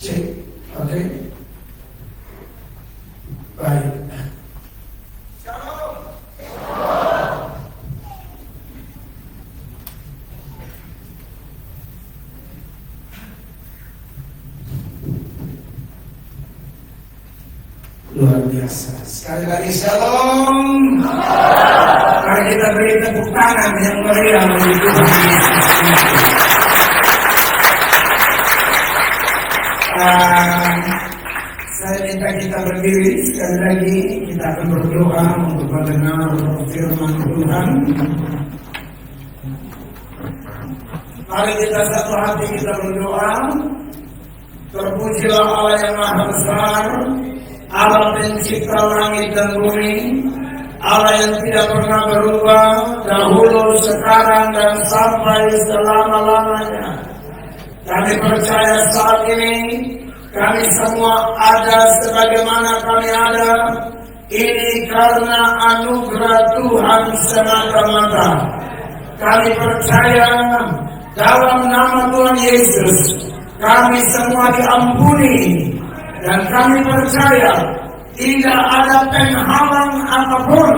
Cek. Oke. Baik. Luar biasa. Sekali lagi shalom. Mari kita beri tepuk tangan yang meriah bagi Tuhan Yesus Kristus. Saya minta kita berdiri sekali lagi. Kita akan berdoa untuk mendengar firman Tuhan. Mari kita satu hati kita berdoa. Terpujilah Allah yang Maha Besar, Allah pencipta langit dan bumi, Allah yang tidak pernah berubah, dahulu, sekarang, dan sampai selama-lamanya. Kami percaya saat ini, kami semua ada sebagaimana kami ada. Ini karena anugerah Tuhan semata-mata. Kami percaya dalam nama Tuhan Yesus, kami semua diampuni. Dan kami percaya tidak ada penghalang apapun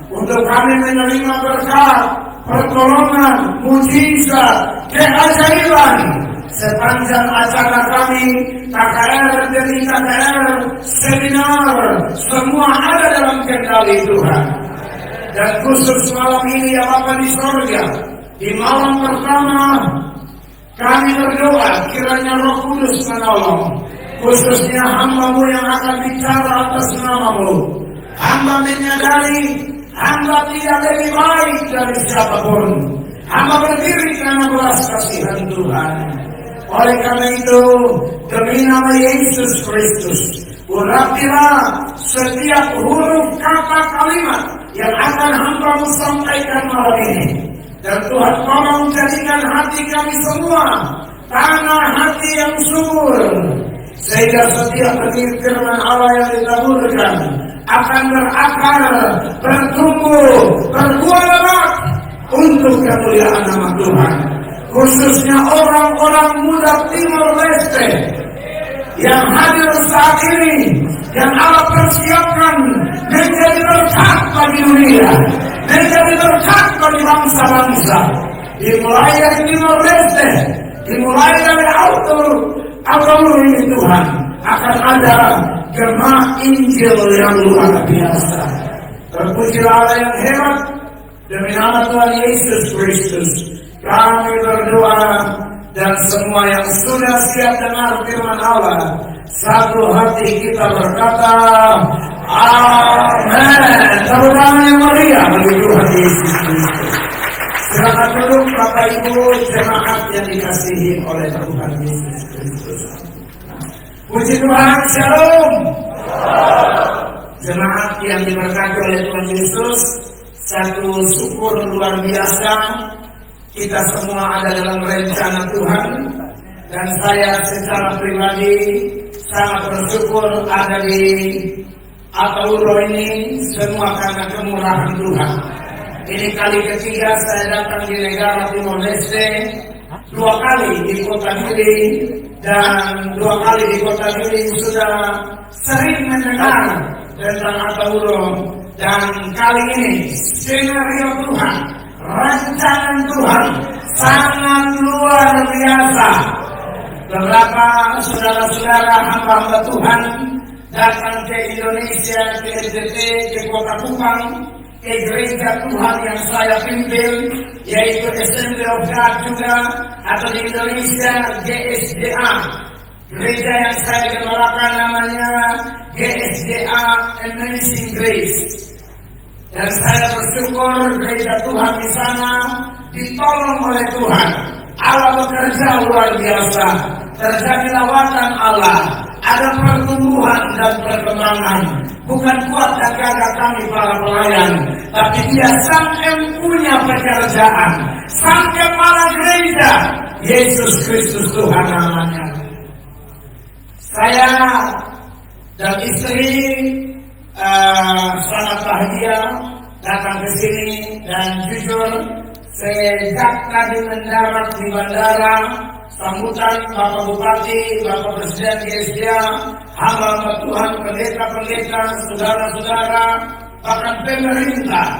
untuk kami menerima berkat, pertolongan, mujizat, keajaiban sepanjang acara kami, KKR, demi KKR, seminar, semua ada dalam kendali Tuhan. Dan khusus malam ini ya Bapa di sorga, di malam pertama kami berdoa kiranya Roh Kudus menolong. Khususnya hamba-Mu yang akan bicara atas nama-Mu. Hamba menyadari, hamba tidak lebih baik dari siapapun. Hamba berdiri karena belas kasihan Tuhan. Oleh karena itu, demi nama Yesus Kristus, urapilah setiap huruf kata kalimat yang akan hamba-Mu sampaikan malam ini. Dan Tuhan tolong jadikan hati kami semua tanah hati yang subur, sehingga setiap benih firman Allah yang ditaburkan akan berakar, bertumbuh, berbuah lebat untuk kemuliaan nama Tuhan. Khususnya orang-orang muda Timor Leste yang hadir saat ini, yang Allah persiapkan menjadi berkat bagi dunia, menjadi berkat bagi bangsa-bangsa. Dimulai dari Timor Leste, dimulai dari Atur ini Tuhan, akan ada gema Injil yang luar biasa. Terpujilah Allah yang hebat. Demi nama Tuhan Yesus Kristus kami berdoa, dan semua yang sudah siap dengar firman Allah, satu hati kita berkata amin. Tepuk tangan yang meriah bagi Tuhan Yesus Kristus. Silakan duduk Bapak Ibu jemaat yang dikasihi oleh Tuhan Yesus Kristus. Puji Tuhan, shalom. Jemaat yang diberkati oleh Tuhan Yesus, satu syukur luar biasa. Kita semua ada dalam rencana Tuhan. Dan saya secara pribadi sangat bersyukur ada di Atauro ini, semua karena kemurahan Tuhan. Ini kali ketiga saya datang di negara Timor Leste, 2 kali di kota Dili, dan 2 kali di kota Dili sudah sering mendengar tentang Atauro. Dan kali ini skenario Tuhan, rancangan Tuhan sangat luar biasa. Beberapa saudara-saudara hamba-hamba Tuhan datang ke Indonesia, ke NTT, ke Kota Kupang, ke gereja Tuhan yang saya pimpin, yaitu Assembly of God juga, atau di Indonesia GSDA. Gereja yang saya gembalakan namanya Dan saya bersyukur gereja Tuhan di sana ditolong oleh Tuhan. Allah bekerja luar biasa. Terjadi lawatan Allah. Ada pertumbuhan dan perkembangan. Bukan kuat dan gagah kami para pelayan, tapi Dia sang punya pekerjaan. Sang kepala gereja Yesus Kristus Tuhan namanya. Saya dan istri sangat bahagia datang ke sini, dan jujur sejak tadi mendarat di bandara, sambutan Bapak Bupati, Bapak Presiden GSDA, hamba Tuhan, pendeta-pendeta, saudara-saudara, bahkan pemerintah,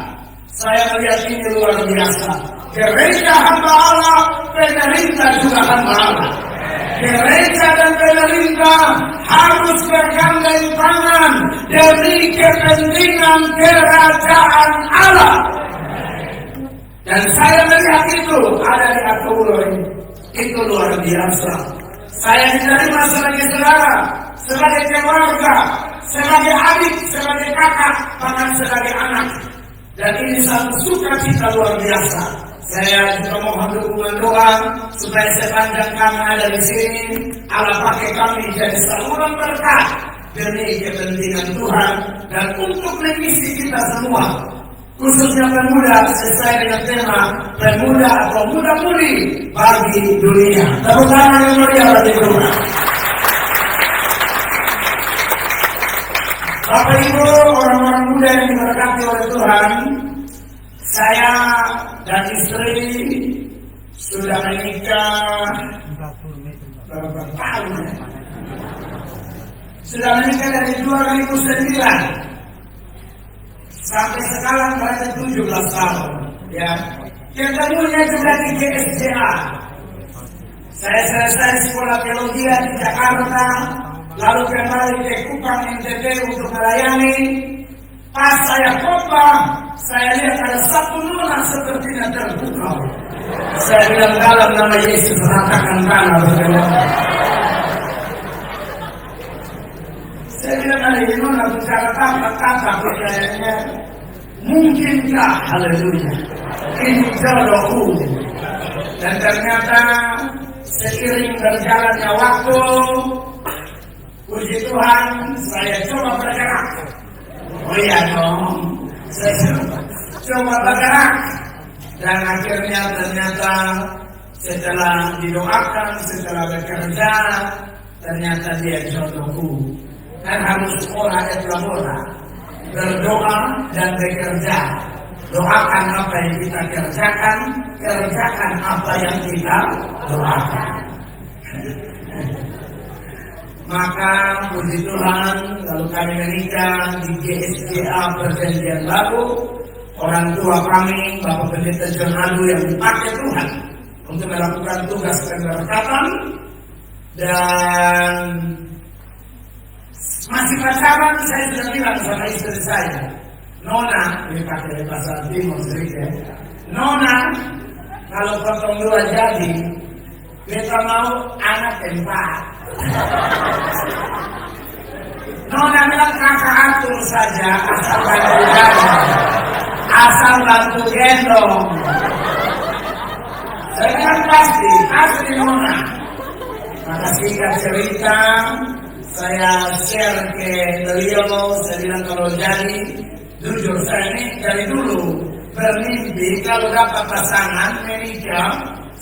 saya melihat ini luar biasa. Gereja hamba Allah, pemerintah juga hamba Allah. Gereja dan pemerintah harus bergandeng tangan demi kepentingan kerajaan Allah. Dan saya melihat itu ada di Atulo ini. Itu luar biasa. Saya diterima sebagai saudara, sebagai keluarga, sebagai adik, sebagai kakak, bahkan sebagai anak. Dan ini satu sukacita luar biasa. Saya juga mohon dukungan doa supaya sepanjang kami ada di sini, Allah pakai kami jadi saluran berkat demi kepentingan Tuhan dan untuk misi kita semua, khususnya pemuda, sesuai dengan tema pemuda atau muda-mudi bagi dunia. Tepuk tangan yang meriah bagi Tuhan. Bapak Ibu, orang-orang muda yang diberkati oleh Tuhan, saya dan istri sudah menikah berapa tahun? Sudah menikah dari 2009 sampai sekarang berarti 17 tahun. Ya, ketemunya juga di GSDA. Saya selesai sekolah teologi di Jakarta, lalu kembali ke Kupang NTT untuk melayani. Pas saya khotbah, saya lihat ada satu nona sepertinya terpukau. Saya bilang dalam nama Yesus ratakan tanah bergerak. Saya bilang ada ini nona bicara kata-kata pertanyaannya. Mungkinkah, haleluya, ini jodohku. Dan ternyata seiring berjalannya waktu, puji Tuhan, saya coba bergerak. Oh iya dong, saya coba bergerak. Dan akhirnya ternyata setelah didoakan, setelah bekerja, ternyata dia jodohku. Dan harus sekolah elaborat, berdoa dan bekerja. Doakan apa yang kita kerjakan, kerjakan apa yang kita doakan. Maka puji Tuhan, lalu kami menikah di GSDA Perjanjian Baru. Orang tua kami, Bapak Pendeta John Alu, yang dipakai Tuhan untuk melakukan tugas pemberkatan. Dan masih pacaran, saya sudah bilang sama istri saya, Nona, ini pakai bahasa Timur sedikit, Nona, kalau potong dua jadi, kita mau anak keempat. Nona bilang kakak atur saja, asal bantu jalan, asal bantu gendong. Saya bilang pasti Nona. Maka singkat cerita, saya share ke beliau, saya bilang kalau jadi, jujur saya ini dari dulu bermimpi kalau dapat pasangan menikah.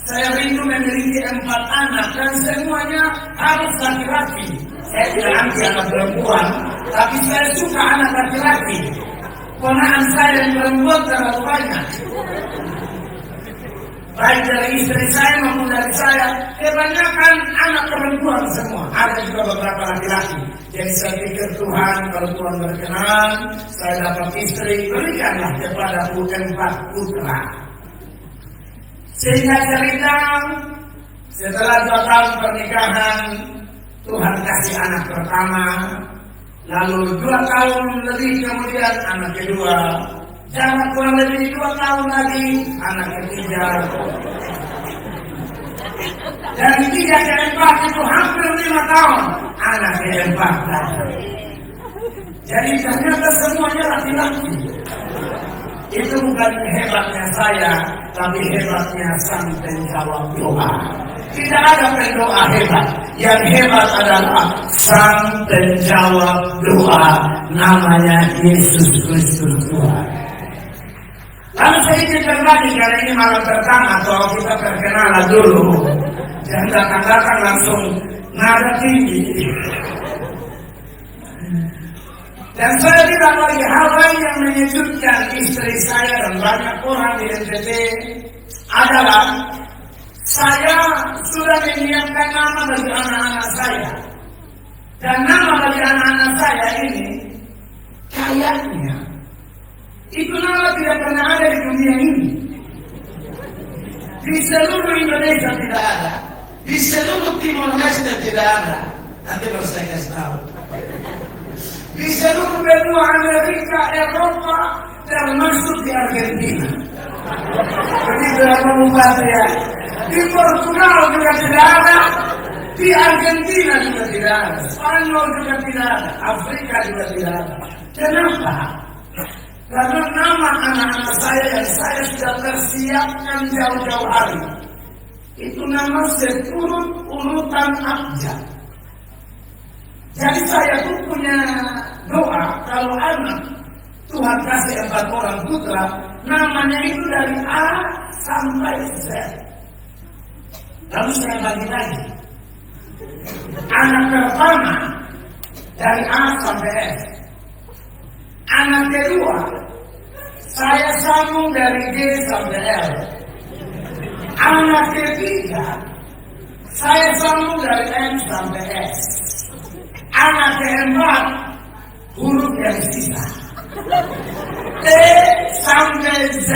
Saya rindu memiliki 4 anak dan semuanya harus laki-laki. Saya tidak anti anak perempuan, tapi saya suka anak laki-laki. Ponakan saya yang perempuan terlalu banyak. Baik dari istri saya maupun dari saya, kebanyakan anak perempuan semua. Ada juga beberapa laki-laki. Jadi saya pikir Tuhan, kalau Tuhan berkenan, saya dapat istri, berikanlah kepadaku 4 putra. Sehingga cerita, setelah 2 tahun pernikahan, Tuhan kasih anak pertama. Lalu 2 tahun lebih kemudian anak kedua. Jangan kurang lebih 2 tahun lagi anak ketiga. Dari 3 ke 4 itu hampir 5 tahun anak ke 4 datang. Jadi ternyata semuanya laki-laki. Itu bukan hebatnya saya, tapi hebatnya sang penjawab doa. Tidak ada pendoa hebat. Yang hebat adalah sang penjawab doa, namanya Yesus Kristus Tuhan. Lalu sedikit berbagi, karena ini malam pertama, kalau kita perkenalan dulu, dan datang-datang langsung nada tinggi. Dan saya tidak lagi hal lain yang menyejukkan istri saya dan banyak orang di NTT adalah saya sudah menyiapkan nama bagi anak-anak saya. Dan nama bagi anak-anak saya ini kayaknya itu nama tidak pernah ada di dunia ini. Di seluruh Indonesia tidak ada. Di seluruh Timur Leste tidak ada. Nanti baru saya kasih tahu. Di seluruh benua Amerika, Eropa, termasuk di Argentina. Begitu Bapak ya. Di Portugal juga tidak ada. Di Argentina juga tidak ada. Spanyol juga tidak ada. Afrika juga tidak ada. Kenapa? Karena nama anak-anak saya yang saya sudah persiapkan jauh-jauh hari, itu nama seturut urutan abjad. Jadi saya tuh punya doa, kalau anak Tuhan kasih 4 orang putra, namanya itu dari A sampai Z. Lalu saya bagi lagi. Anak pertama dari A sampai F. Anak kedua saya sambung dari G sampai L. Anak ketiga saya sambung dari M sampai S. Anak keempat huruf yang sisa T sampai Z.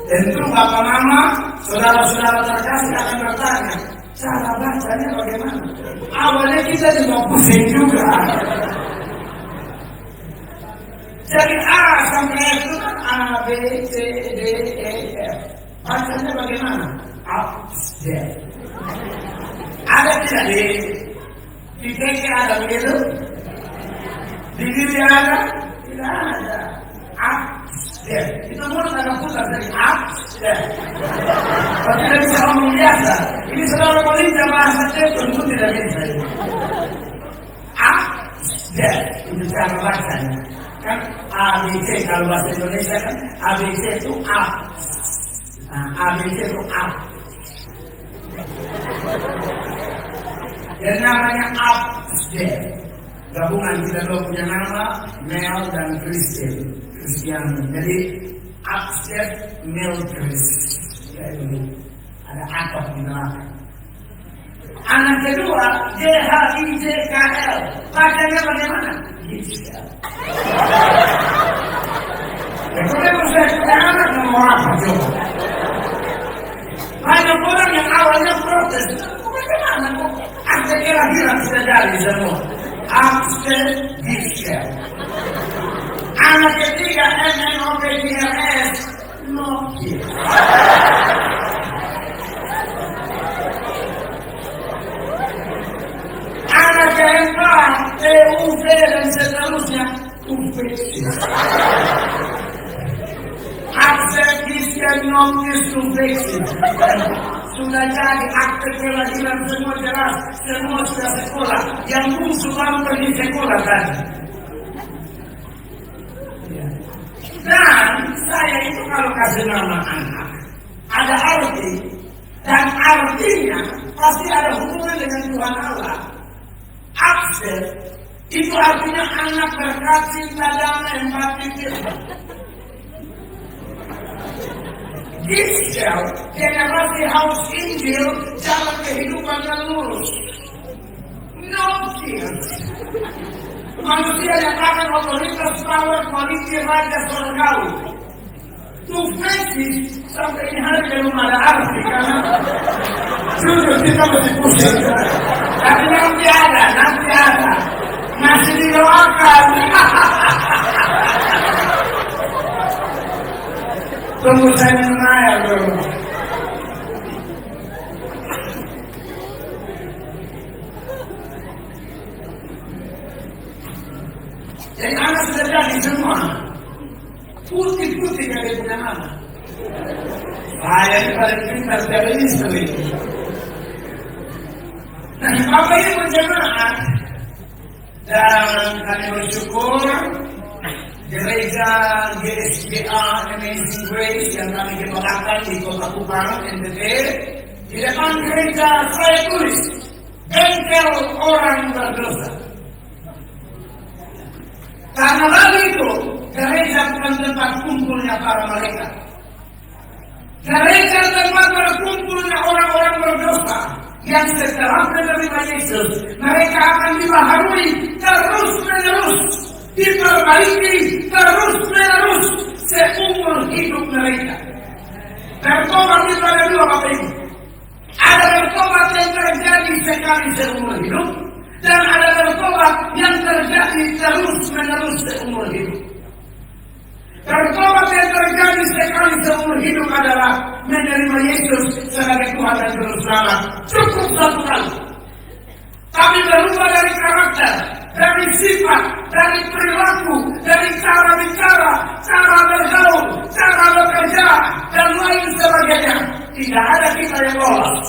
Tentu bapak mama, saudara-saudara terkasih akan bertanya, cara bacanya bagaimana? Awalnya kita juga pusing juga. Jadi A sampai F itu kan A, B, C, D, E, F. Bacanya bagaimana? Upstairs. Ada tidak di TK ada begitu? Di diri ada? Tidak ada. Upstairs. Itu mulut agak putar dari upstairs. Kalau tidak bisa ngomong biasa. Ini saudara pelintas bahasa Jepun pun tidak bisa. Upstairs. Itu cara bacanya. Kan ABC kalau bahasa Indonesia kan ABC itu up. Nah, ABC itu up. Dan namanya upstairs. Gabungan kita dua punya nama Mel dan Christian. Jadi upstairs Mel Chris. Ya, ini ada atap di belakang. Anak kedua JHIJKL. Bacanya bagaimana? Hijkal. Ya kalau saya punya anak mau apa coba? Banyak orang yang awalnya protes. Bagaimana kok? Akte kelahiran sudah jadi semua. Upstairs Hijkal. Anak ketiga MNOPGRS Nokil. Anak keempat TUV dan seterusnya Ufeksis. Akte Christian Nokis Ufeksis. Sudah jadi akte kelahiran semua jelas, semua sudah sekolah. Yang bungsu baru pergi sekolah tadi. Dan saya itu kalau kasih nama anak ada arti, dan artinya pasti ada hubungan dengan Tuhan Allah. Akses itu artinya anak berkat, cinta, damai, empati, firman. Hijkal, generasi haus Injil, jalan kehidupan yang lurus. Nokil, manusia yang akan otoritas, power, kualiti, raja, surgawi. Tufeksis, sampai ini hari belum ada arti, karena jujur kita mesti pusing. Tapi nanti ada. Masih didoakan. Tunggu saya minum air dulu. Jadi anak sudah jadi semua. Putih-putih dari punya anak. Saya yang paling pintar dari istri. Nah, Bapak Ibu jemaat, dan kami bersyukur gereja GSGA Amazing Grace yang kami kembangkan di Kota Kupang, NTT, di depan gereja saya tulis bengkel orang berdosa. Karena lalu itu gereja bukan tempat kumpulnya para malaikat. Gereja tempat berkumpulnya orang-orang berdosa yang setelah menerima Yesus, mereka akan dibaharui terus-menerus, diperbaiki terus-menerus seumur hidup mereka. Bertobat itu ada dua, Bapak Ibu. Ada bertobat yang terjadi sekali seumur hidup, dan ada bertobat yang terjadi terus-menerus seumur hidup. Bertobat yang terjadi sekali seumur hidup adalah menerima Yesus sebagai Tuhan dan Juru Selamat. Cukup satu kali. Tapi berubah dari karakter, dari sifat, dari perilaku, dari cara bicara, cara bergaul, cara bekerja, dan lain sebagainya. Tidak ada kita yang lolos.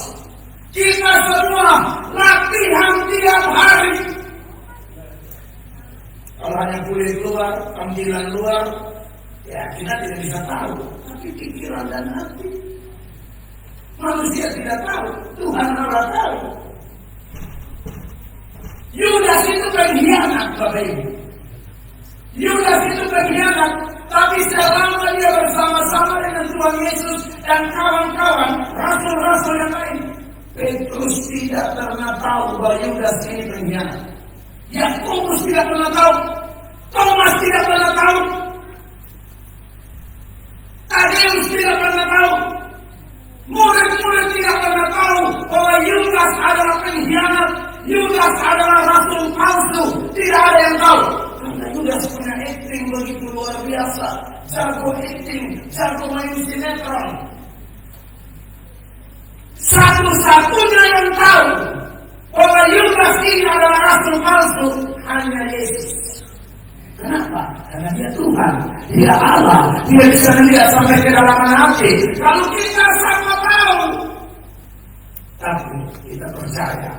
Kita semua latihan tiap hari. Kalau hanya kulit luar, tampilan luar, ya kita tidak bisa tahu. Tapi pikiran dan hati manusia tidak tahu, Tuhan Allah tahu. Yudas itu pengkhianat, Bapak Ibu. Yudas itu pengkhianat, tapi selama dia bersama-sama dengan Tuhan Yesus dan kawan-kawan, rasul-rasul yang lain, Petrus tidak pernah tahu bahwa Yudas ini pengkhianat. Yakobus tidak pernah tahu, Thomas tidak pernah tahu, Tadeus tidak pernah tahu, murid-murid tidak pernah tahu bahwa Yudas adalah pengkhianat, Yudas adalah rasul palsu. Tidak ada yang tahu. Karena Yudas punya acting begitu luar biasa, jago acting, jago main sinetron. Satu-satunya yang tahu bahwa Yudas ini adalah rasul palsu hanya Yesus. Kenapa? Karena dia Tuhan, dia Allah, dia bisa melihat sampai ke dalam hati. Kalau kita sama tahu, tapi kita percaya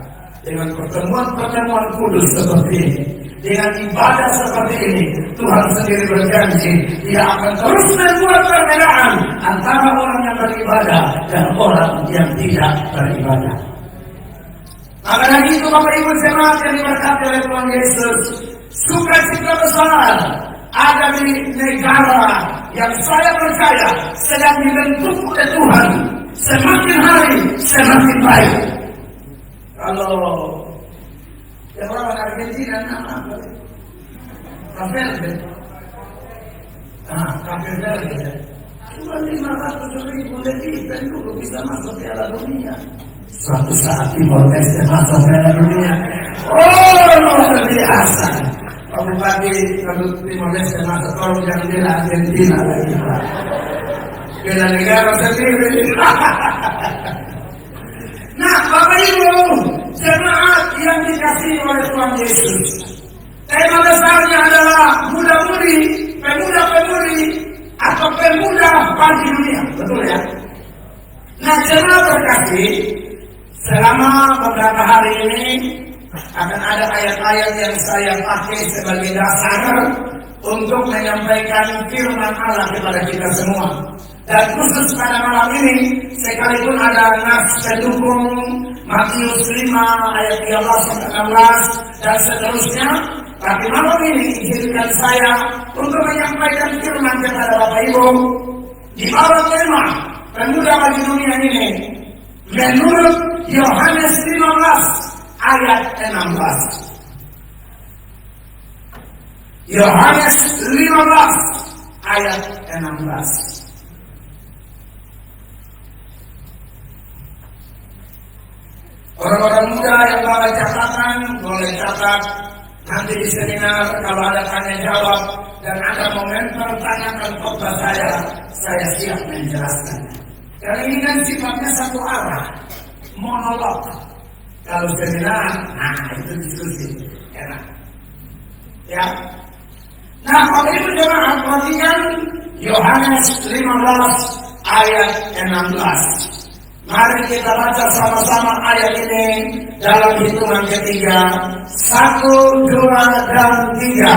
dengan pertemuan-pertemuan kudus seperti ini, dengan ibadah seperti ini, Tuhan sendiri berjanji dia akan terus membuat perbedaan antara orang yang beribadah dan orang yang tidak beribadah. Maka dari itu Bapak Ibu jemaat yang diberkati oleh Tuhan Yesus, sukacita besar ada di negara yang saya percaya sedang dibentuk oleh Tuhan. Semakin hari semakin baik. Kalau yang orang Argentina nama apa? Valverde. Valverde. Cuma 500.000 lebih dan dulu bisa masuk Piala Dunia. Suatu saat Timor Leste masuk Piala Dunia. Oh, luar biasa. Bupati kalau Timor Leste masuk, kalau jangan bela Argentina lagi. Bela negara sendiri. Nah, Bapak Ibu, jemaat yang dikasihi oleh Tuhan Yesus, tema besarnya adalah muda-mudi, pemuda-pemudi, atau pemuda bagi dunia, betul ya? Nah, jemaat terkasih, selama beberapa hari ini akan ada ayat-ayat yang saya pakai sebagai dasar untuk menyampaikan firman Allah kepada kita semua. Dan khusus pada malam ini, sekalipun ada nas pendukung Matius 5 ayat 13-16 dan seterusnya, tapi malam ini izinkan saya untuk menyampaikan firman kepada Bapak Ibu di bawah tema pemuda bagi dunia ini menurut Yohanes 15 ayat 16. Yohanes 15 ayat 16. Orang-orang muda yang bawa catatan boleh catat nanti di seminar. Kalau ada tanya jawab dan ada momen pertanyaan khotbah saya siap menjelaskan. Karena ini kan sifatnya satu arah, monolog. Kalau seminar, nah itu diskusi, enak. Ya, Nah, Bapak Ibu jemaat, perhatikan Yohanes 15 ayat 16. Mari kita baca sama-sama ayat ini dalam hitungan ketiga. 1, 2, dan 3.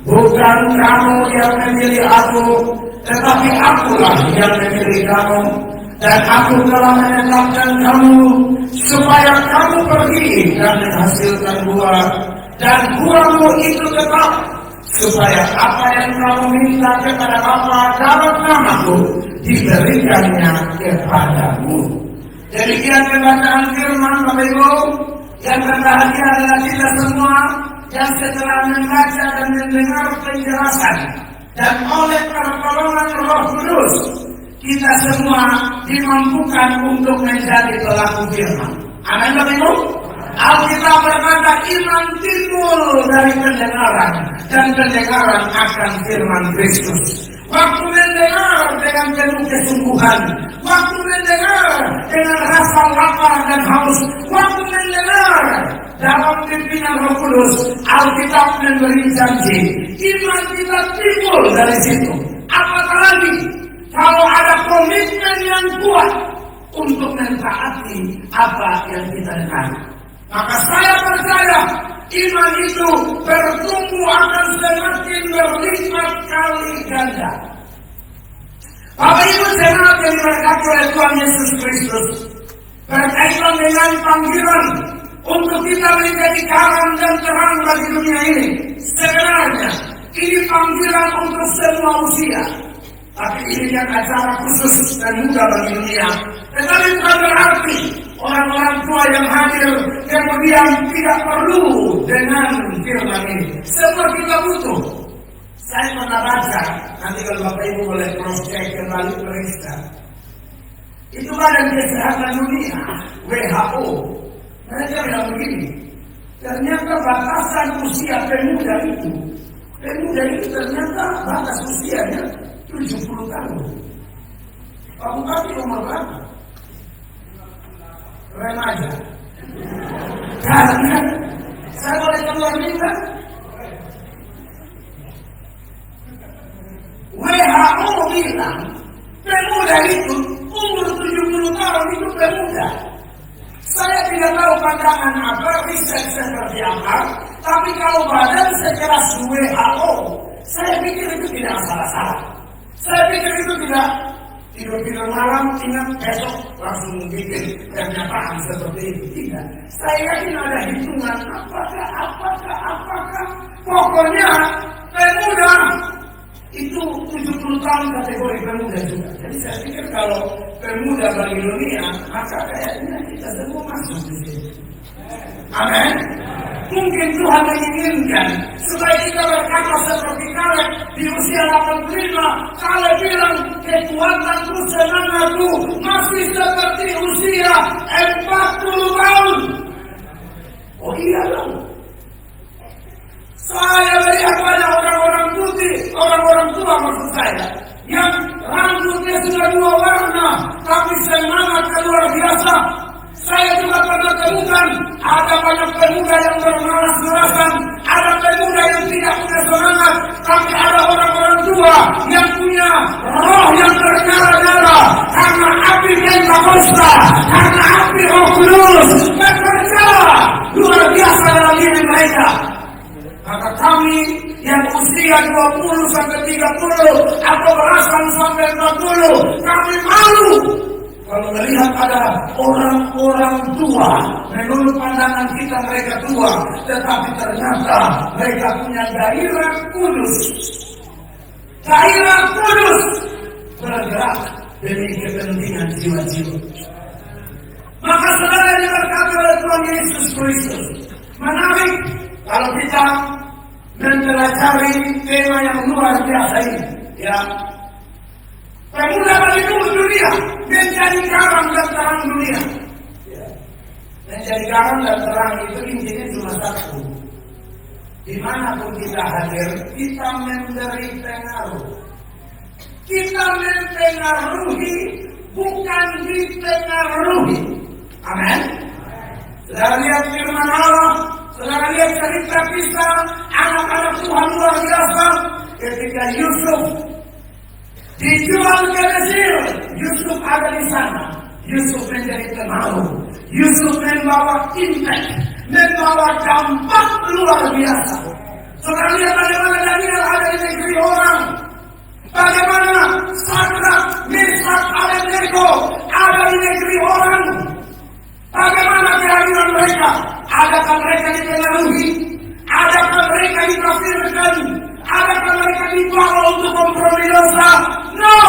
Bukan kamu yang memilih aku, tetapi akulah yang memilih kamu. Dan aku telah menetapkan kamu supaya kamu pergi dan menghasilkan buah. Dan buahmu itu tetap, supaya apa yang kamu minta kepada Bapa dalam namaku diberikannya kepadamu. Demikian pembacaan firman Bapak Ibu. Yang berbahagia adalah kita semua yang setelah membaca dan mendengar penjelasan dan oleh pertolongan Roh Kudus, kita semua dimampukan untuk menjadi pelaku firman. Amin Bapak Ibu. Alkitab berkata iman timbul dari pendengaran, dan pendengaran akan firman Kristus. Waktu mendengar dengan penuh kesungguhan, waktu mendengar dengan rasa lapar dan haus, waktu mendengar dalam pimpinan Roh Kudus, Alkitab memberi janji iman kita timbul dari situ. Apatah lagi kalau ada komitmen yang kuat untuk mentaati apa yang kita dengar. Maka saya percaya iman itu bertumbuh akan semakin berlipat kali ganda. Bapak Ibu jemaat yang diberkati oleh Tuhan Yesus Kristus, berkaitan dengan panggilan untuk kita menjadi garam dan terang bagi dunia ini. Sebenarnya ini panggilan untuk semua usia, tapi ini yang acara khusus dan mudah bagi dunia. Tetapi bukan berarti orang-orang tua yang hadir kemudian tidak perlu dengan firman ini. Semua kita butuh. Saya pernah baca, nanti kalau Bapak Ibu boleh cross check kembali periksa. Itu Badan Kesehatan Dunia, WHO. Mereka bilang begini, ternyata batasan usia pemuda itu ternyata batas usianya 70 tahun. Pak Bupati umur berapa? Remaja. Karena saya boleh keluar minta. WHO bilang pemuda itu umur 70 tahun itu pemuda. Saya tidak tahu pandangan apa, riset seperti apa, tapi kalau badan sekelas WHO, saya pikir itu tidak salah-salah. Saya pikir itu tidak tidur malam, ingat besok langsung bikin pernyataan seperti itu. Tidak. Saya yakin ada hitungan apakah. Pokoknya pemuda itu 70 tahun kategori pemuda juga. Jadi saya pikir kalau pemuda bagi dunia, maka kayaknya kita semua masuk di sini. Amin. Mungkin Tuhan menginginkan supaya kita berkata seperti Kaleb di usia 85. Kaleb bilang kekuatanku, semangatku masih seperti usia 40 tahun. Oh iya dong. Saya melihat banyak orang-orang putih, orang-orang tua maksud saya, yang rambutnya sudah dua warna, tapi semangat luar biasa. Saya juga pernah temukan ada banyak pemuda yang bermalas-malasan, ada pemuda yang tidak punya semangat, tapi ada orang-orang tua yang punya roh yang bernyala-nyala karena api Pentakosta, karena api Roh Kudus bekerja luar biasa dalam diri mereka. Maka kami yang usia 20 sampai 30 atau belasan sampai 40, kami malu kalau melihat ada orang-orang tua. Menurut pandangan kita mereka tua, tetapi ternyata mereka punya gairah kudus. Gairah kudus bergerak demi kepentingan jiwa-jiwa. Maka saudara yang diberkati oleh Tuhan Yesus Kristus, menarik kalau kita mempelajari tema yang luar biasa ini, ya. Pemuda bagi dunia menjadi garam dan terang dunia. Ya. Menjadi garam dan terang itu intinya cuma satu. Dimanapun kita hadir, kita memberi pengaruh. Kita mempengaruhi, bukan dipengaruhi. Amin. Saudara lihat firman Allah. Saudara lihat cerita kisah anak-anak Tuhan luar biasa. ketika Yusuf dijual ke Mesir, Yusuf ada di sana. Yusuf menjadi penaruh. Yusuf membawa impact, membawa dampak luar biasa. Saudara lihat bagaimana Daniel ada di negeri orang. Bagaimana Sadrak, Meshak, Abednego ada di negeri orang. Bagaimana kehadiran mereka? Adakah mereka dipengaruhi? Adakah mereka dikafirkan? Adakah mereka dibawa untuk kompromi dosa? No!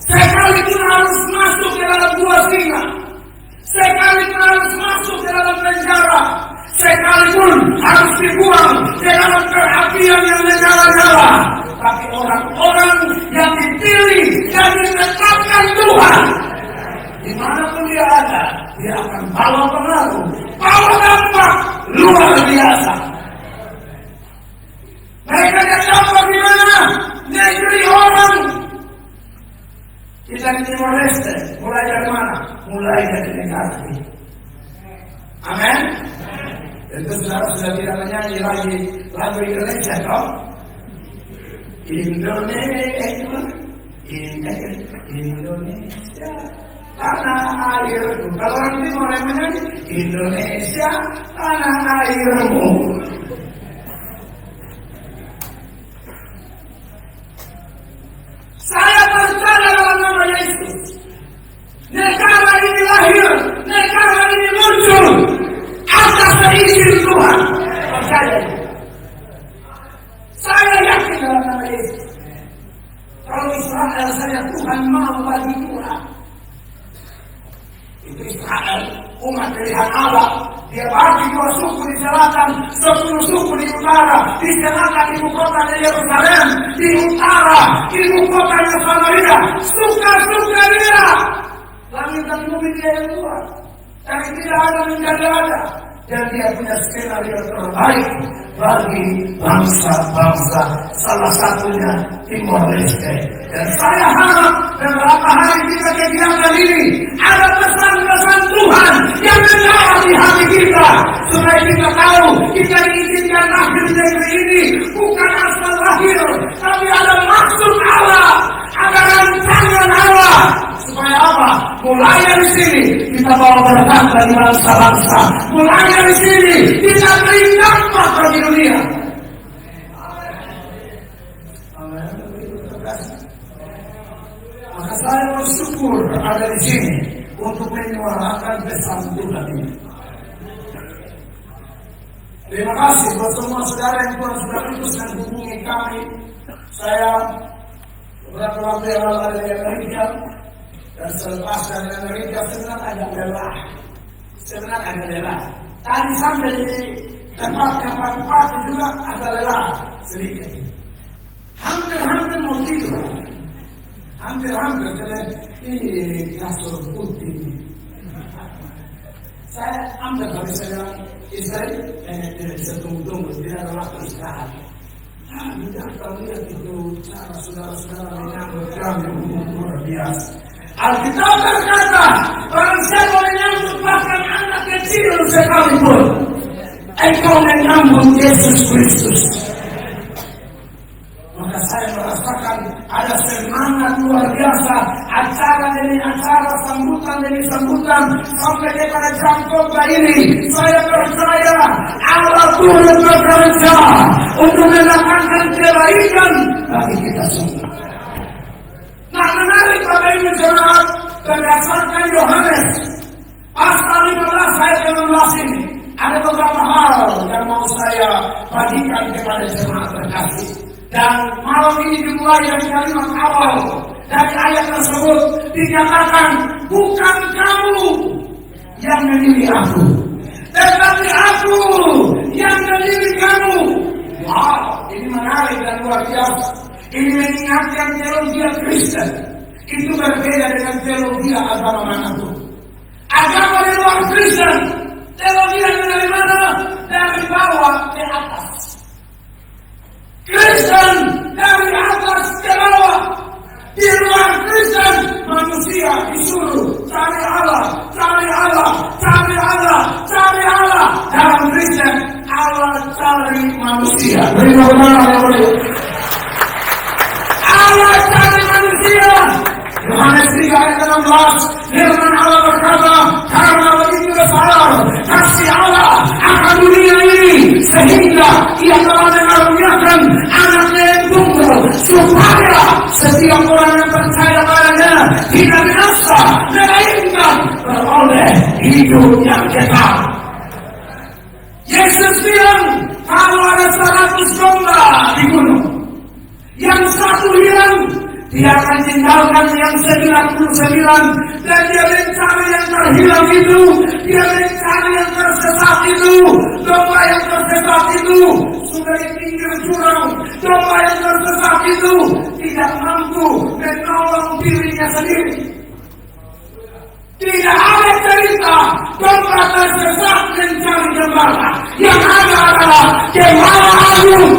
Sekalipun harus masuk ke dalam gua singa, sekalipun harus masuk ke dalam penjara, sekalipun harus dibuang ke dalam perapian yang menyala-nyala, tapi orang-orang yang dipilih dan ditetapkan Tuhan, dimanapun dia ada, dia akan bawa pengaruh, bawa dampak luar biasa. Mereka dapat di mana? Negeri orang. Kita di Timor Leste, mulai dari mana? Mulai dari negara ini. Amin. Tentu saudara sudah tidak menyanyi lagi lagu Indonesia, toh? Indonesia, tanah airku. Kalau orang Timor yang menyanyi, Indonesia, tanah airmu. Saya percaya dalam nama Yesus. Negara ini lahir, negara ini muncul atas seizin Tuhan. Percaya. Saya yakin dalam nama Yesus. Kalau Israel saya Tuhan mau bagi Tuhan. Itu Israel, umat pilihan Allah. Dia bagi 2 suku di selatan, 10 suku di utara. Di selatan ibu kotanya Yerusalem, di utara ibu kotanya Samaria. Suka-suka dia. Langit dan bumi dia yang buat. Tapi tidak ada menjadi ada. Dan dia punya skenario terbaik bagi bangsa-bangsa, salah satunya Timor Leste. Dan saya harap beberapa hari kita kegiatan ini ada pesan-pesan Tuhan yang mendalam di hati kita, supaya kita tahu kita diizinkan lahir di negeri ini bukan asal lahir, tapi ada maksud Allah, ada rancangan Allah. Supaya apa? Mulai dari sini kita bawa berkat bagi bangsa-bangsa. Mulai dari sini kita beri dampak bagi dunia. Maka saya bersyukur ada di sini untuk menyuarakan pesan Tuhan ini. Terima kasih buat semua saudara yang Tuhan sudah utus dan hubungi kami. Saya beberapa waktu yang lalu ada di Amerika. Dan selepas dari Amerika sebenarnya agak lelah. Sebenarnya agak lelah. Tadi sampai di tempat-tempat juga agak lelah sedikit. Hampir mau tidur. Hampir karena ini kasur putih. Saya hampir habis saya istri, tidak bisa tunggu, tidak ada waktu istirahat. Tidak tahu lihat itu cara saudara-saudara menyambut kami luar biasa. Alkitab berkata, barang siapa menyambut bahkan anak kecil sekalipun, engkau menyambut Yesus Kristus. Maka saya merasakan ada semangat luar biasa, acara demi acara, sambutan demi sambutan, sampai kepada jam khotbah ini. Saya percaya Allah turut bekerja untuk mendatangkan kebaikan bagi kita semua. Nah, menarik Bapak Ibu Jemaat, berdasarkan Yohanes pasal 15 ayat 16 ini, ada beberapa hal yang mau saya bagikan kepada jemaat terkasih. Dan malam ini dimulai dari kalimat awal dari ayat tersebut, dikatakan, bukan kamu yang memilih aku, tetapi aku yang memilih kamu. Wow, ini menarik dan luar biasa. Ini mengingatkan teologi Kristen itu berbeda dengan teologi agama manapun. Agama di luar Kristen, teologi yang dari mana? Dari bawah ke atas. Kristen dari atas ke bawah. Di luar Kristen, manusia disuruh cari Allah, cari Allah, cari Allah, cari Allah. Dalam Kristen, Allah cari cari manusia. Bagaimana? Allah cari manusia. Yohanes 3 ayat 16, firman Allah berkata, karena begitu besar kasih Allah akan dunia ini, sehingga Ia telah mengaruniakan anaknya yang tunggal, supaya setiap orang yang percaya padanya tidak binasa, melainkan beroleh hidup yang kekal. Yesus bilang, kalau ada 100 domba di gunung, yang satu hilang, Dia akan tinggalkan yang 99, dan Dia mencari yang terhilang itu, Dia mencari yang tersesat itu. Domba yang tersesat itu sudah di pinggir jurang. Domba yang tersesat itu tidak mampu menolong dirinya sendiri. Tidak ada cerita domba tersesat mencari gembala. Yang ada adalah gembala agung.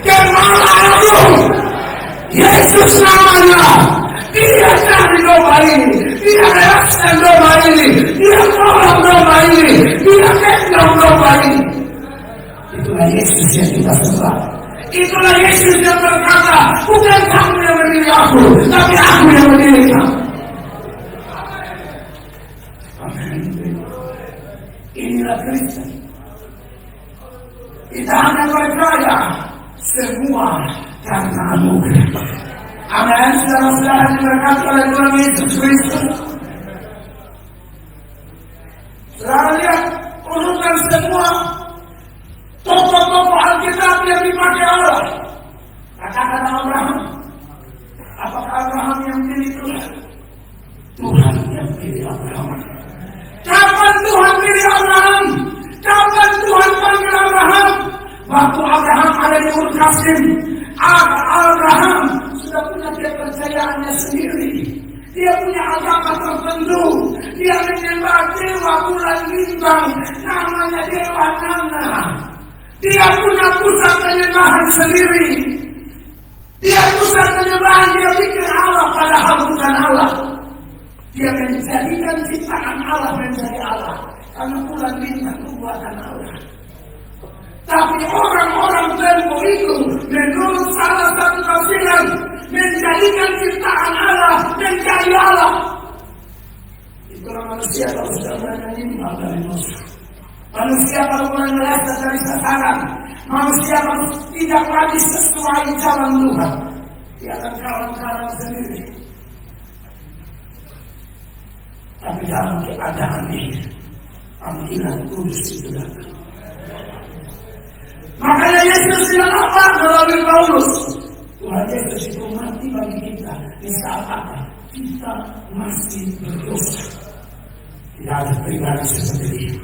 Gembala agung, Yesus namanya. Dia cari domba ini, Dia bebaskan domba ini, Dia tolong domba ini, Dia gendong domba ini. Itulah Yesus yang kita sembah. Itulah Yesus yang berkata, bukan kamu yang memilih aku, tapi aku yang memilih kamu. Amin. Inilah Kristus. Kita hanya percaya semua karena anugerah. Amin. Saudara-saudara diberkati oleh Tuhan Yesus Kristus. Saudara lihat urutan semua tokoh-tokoh Alkitab yang dipakai Allah. Katakan Abraham. Apakah Abraham yang pilih Tuhan? Tuhan yang pilih Abraham. Kapan Tuhan pilih Abraham? Kapan Tuhan panggil Abraham? Waktu Abraham ada di Ur Kasdim. Abraham sudah punya kepercayaannya sendiri. Dia punya agama tertentu. Dia menyembah dewa bulan bintang, namanya Dewa Nana. Dia punya pusat penyembahan sendiri. Dia pusat penyembahan, dia pikir Allah padahal bukan Allah. Dia menjadikan ciptaan Allah menjadi Allah. Karena bulan bintang itu buatan Allah. Tapi orang-orang tempo itu menurut salah satu tafsiran menjadikan ciptaan Allah menjadi Allah. Itulah manusia kalau sudah menyimpang dari dosa. Manusia kalau mulai meleset dari sasaran. Manusia kalau tidak lagi sesuai jalan Tuhan, dia akan kalang-kalang sendiri. Tapi dalam keadaan ini, panggilan kudus itu datang. Makanya Yesus bilang apa melalui Paulus? Tuhan Yesus itu mati bagi kita di saat apa? Kita masih berdosa. Tidak ada pribadi seperti dia.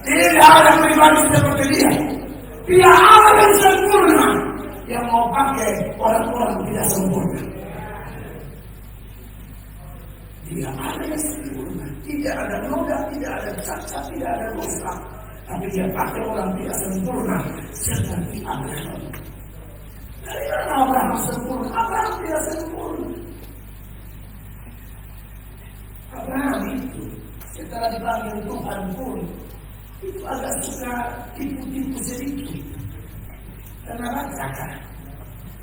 Tidak ada pribadi seperti dia. Dia Allah yang sempurna, yang mau pakai orang-orang tidak sempurna. Dia Allah yang sempurna. Tidak ada noda, tidak ada cacat, tidak ada dosa. Tapi dia pakai orang tidak sempurna seperti Abraham. Dari mana Abraham sempurna? Abraham tidak sempurna. Abraham itu setelah dipanggil Tuhan pun itu agak suka tipu-tipu sedikit. Karena rancakah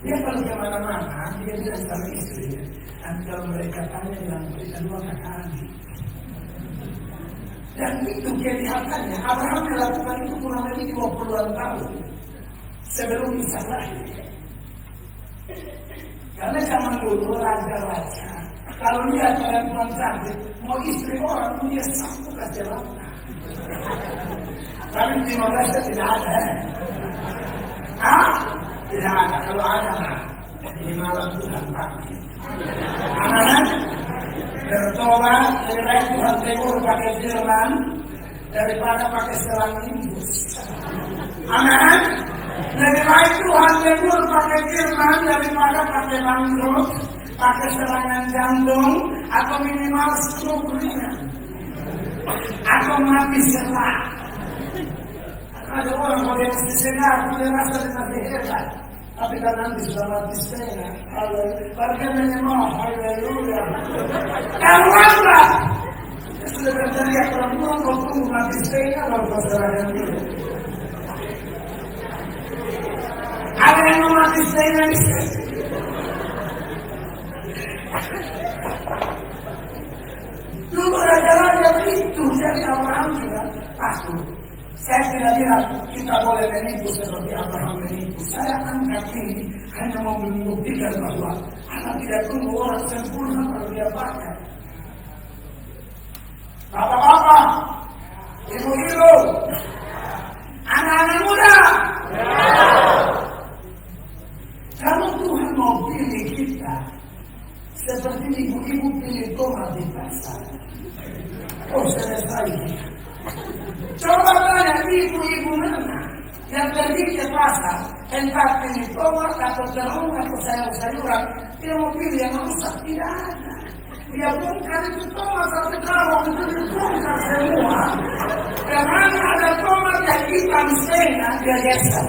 dia kalau kemana-mana dia bilang sama istrinya, nanti kalau mereka tanya bilang mereka dua kali. Dan itu kelihatannya Abraham melakukan itu kurang lebih 20-an tahun sebelum Ishak lahir. Karena zaman dulu raja-raja kalau lihat perempuan cantik mau istri orang dia sanggup kasih langkah. Tapi di Malaysia tidak ada. Tidak ada. Kalau ada di malam Tuhan panggil. Anak bertobat dari Tuhan tegur pakai firman daripada pakai selang imbus. Amin. Lebih baik Tuhan tegur pakai firman daripada pakai bangkrut, pakai serangan jantung atau minimal stroke ringan atau mati serak. Ada orang kalau dia mesti segar, dia rasa dia masih hebat. Tapi kan nanti sudah mati setengah. Warga menyemah, haleluya. Karuanlah. Sudah berteriak perempuan, kau tunggu mati setengah, baru kau serahkan diri. habis dengan dulu raja-raja itu jadi Abraham juga takut. Saya tidak bilang kita boleh menipu seperti Abraham menipu. Saya angkat ini hanya mau membuktikan bahwa anak tidak tunggu orang sempurna kalau dia pakai. Bapak-bapak, ibu-ibu, anak-anak muda, kalau Tuhan mau pilih kita seperti ibu-ibu pilih tomat di pasar, oh selesai. Coba tanya ibu-ibu mana yang pergi ke pasar, entah pilih tomat atau terung atau sayur-sayuran, dia mau pilih yang rusak, tidak ada. Dia bongkar itu tomat sampai kalau itu dibongkar semua. Karena ada tomat yang hitam setengah, dia geser.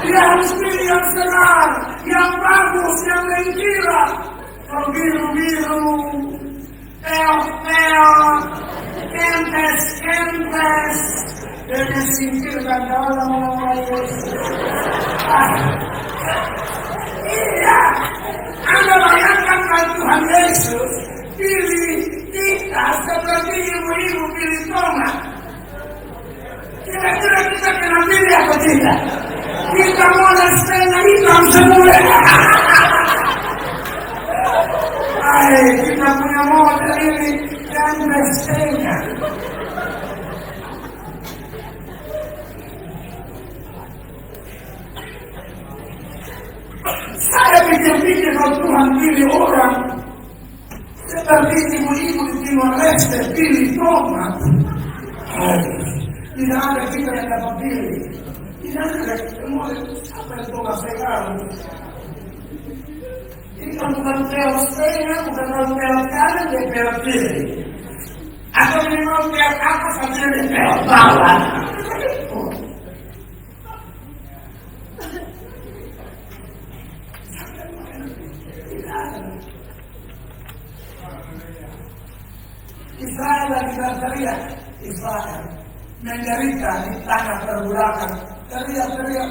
Dia harus pilih yang segar, yang bagus, yang mengkilat. Kalau biru-biru, peot-peot, kempes, dia singkirkan dalam nama Yesus. Iya, Anda bayangkan kalau Tuhan Yesus pilih kita seperti ibu-ibu pilih tomat. Kira-kira kita kena pilih atau tidak? Kita modal setengah hitam semula. Kita punya modal ini yang setengah. Saya pikir-pikir kalau Tuhan pilih orang seperti ibu-ibu di Timor Leste pilih tomat. Tidak ada kita yang dapat pilih. Tidak ada semua apa yang tomat sekarang. Ini bukan peot setengah, bukan peot kanan, dia peot kiri. Atau memang peot atas, atau dia peot bawah. Israel lagi berteriak, Israel menderita di tanah perbudakan, teriak-teriak,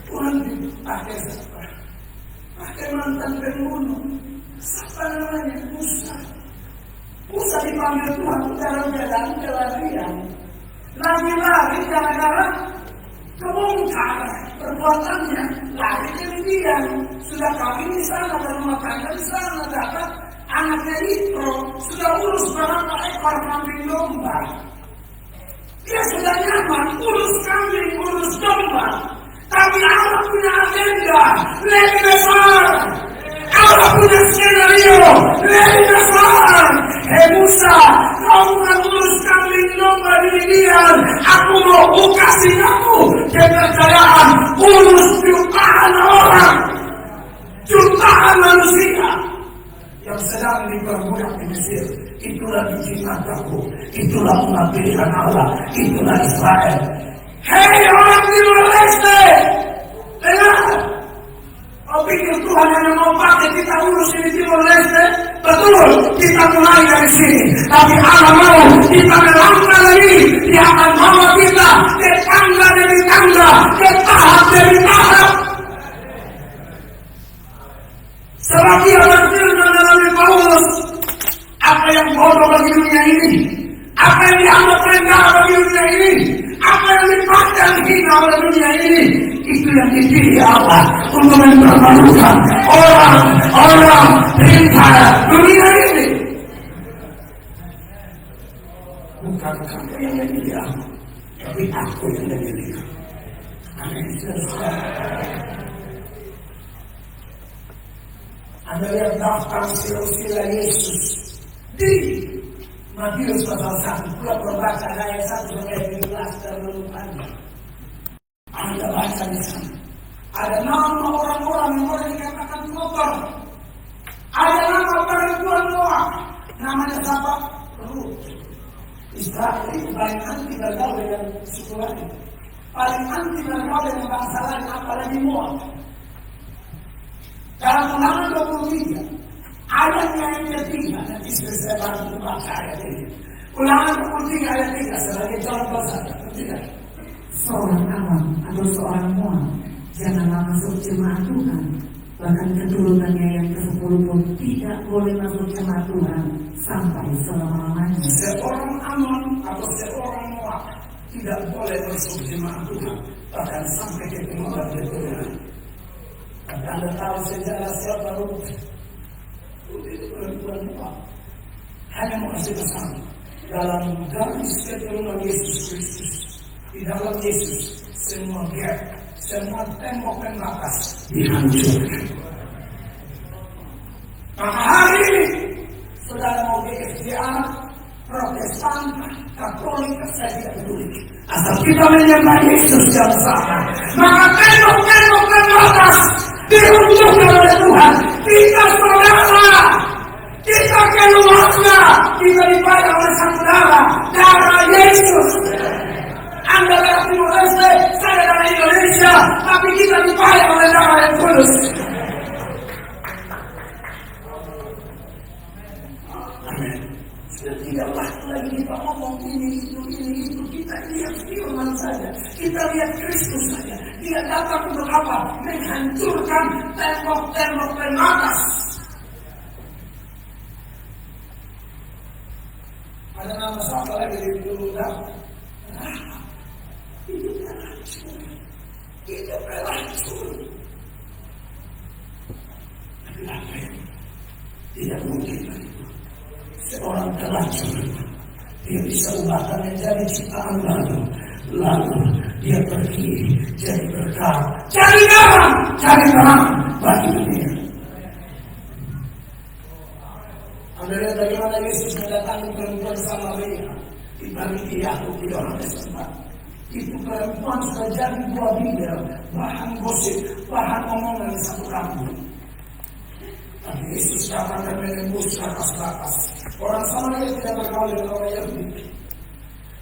Tuhan dipakai siapa? Pakai mantan pembunuh, siapa namanya? Musa. Musa dipanggil Tuhan jalan-jalan ke larian, lari-lari gara-gara kebongkar perbuatannya, lari ke Midian, sudah kawin di sana, dan rumah tangga di sana, dapat anaknya Yitro, sudah urus berapa ekor kambing domba. Dia sudah nyaman, urus kambing, urus domba. Tapi Allah punya agenda lebih besar. Allah punya skenario lebih besar. Hei Musa, kau bukan urus kambing domba di Midian. Aku mau kasih kamu kepercayaan urus jutaan orang, jutaan manusia yang sedang diperbudak di Mesir. Itulah diciptakanku, itulah umat pilihan Allah, itulah Israel. Hei orang Timor Leste, dengar. Kau pikir Tuhan hanya mau pakai kita urus di Timor Leste? Betul, kita mulai dari sini. Tapi Allah mau kita melangkah lagi. Dia akan bawa kita ke tangga demi tangga, ke tahap demi tahap. Sebab dia berfirman dalam Paulus, apa yang bodoh bagi dunia ini, apa yang dianggap rendah bagi dunia ini, apa yang dipandang hina oleh dunia ini, itu yang dipilih Allah untuk mempermalukan orang-orang pintar dunia ini. Bukan kamu yang memilih aku, tapi aku yang memilih. Amin. Anda lihat daftar sila-sila Yesus di Matius pasal 1, pula berbaca ayat 1 sampai 15 terlalu panjang. Anda baca di sana. Ada nama orang-orang yang boleh dikatakan kotor. Ada nama perempuan Noah, namanya siapa? Ruth. Israel itu paling anti bergaul dengan suku lain, paling anti bergaul dengan bangsa lain, apalagi Moab. Dalam Ulangan 23, ayat yang ketiga, nanti saya bantu baca ayat ini. Ulangan 23 ayat 3 sebagai contoh saja. Seorang Aram atau seorang Moab Janganlah masuk jemaat Tuhan. Bahkan keturunannya yang ke-10 pun tidak boleh masuk jemaat Tuhan sampai selama-lamanya. Seorang Ammon atau seorang Moab tidak boleh masuk jemaat Tuhan bahkan sampai ke keturunan. Dan Anda tahu sejarah siapa Rut? Rut itu perempuan Moab. Hanya mau kasih pesan dalam garis keturunan Yesus Kristus. Di dalam Yesus semua gap, semua tembok pembatas dihancurkan. Maka hari ini saudara mau GFGA, Protestan, Katolik, saya tidak peduli. Asal kita menyembah Yesus yang sama, maka tembok-tembok pembatas diruntuhkan oleh Tuhan. Kita saudara, kita keluarga, kita dibayar oleh sang darah Yesus. Anda darah Timur Leste, saya darah Indonesia, tapi kita dibayar oleh darah yang kudus. Amin. Sudah tidak waktu lagi kita ngomong ini itu. Kita lihat firman saja. Kita lihat Kristus saja. Dia datang untuk apa? Menghancurkan tembok-tembok pembatas. Ada nama siapa lagi di dulu dah? Hidupnya hancur. Hidupnya hancur. Tapi apa itu? Tidak mungkin itu. Seorang terlacur, dia bisa ubahkan menjadi ciptaan baru. Lalu dia pergi jadi berkah, cari terang bagi dunia. Anda lihat bagaimana Yesus mendatangi perempuan Samaria di balik Yakub di Yohanes 4. Itu perempuan sudah jadi buah bibir, bahan gosip, bahan omongan di satu kampung. Tapi Yesus datang dan menembus batas-batas. Orang Samaria tidak bergaul dengan orang Yahudi.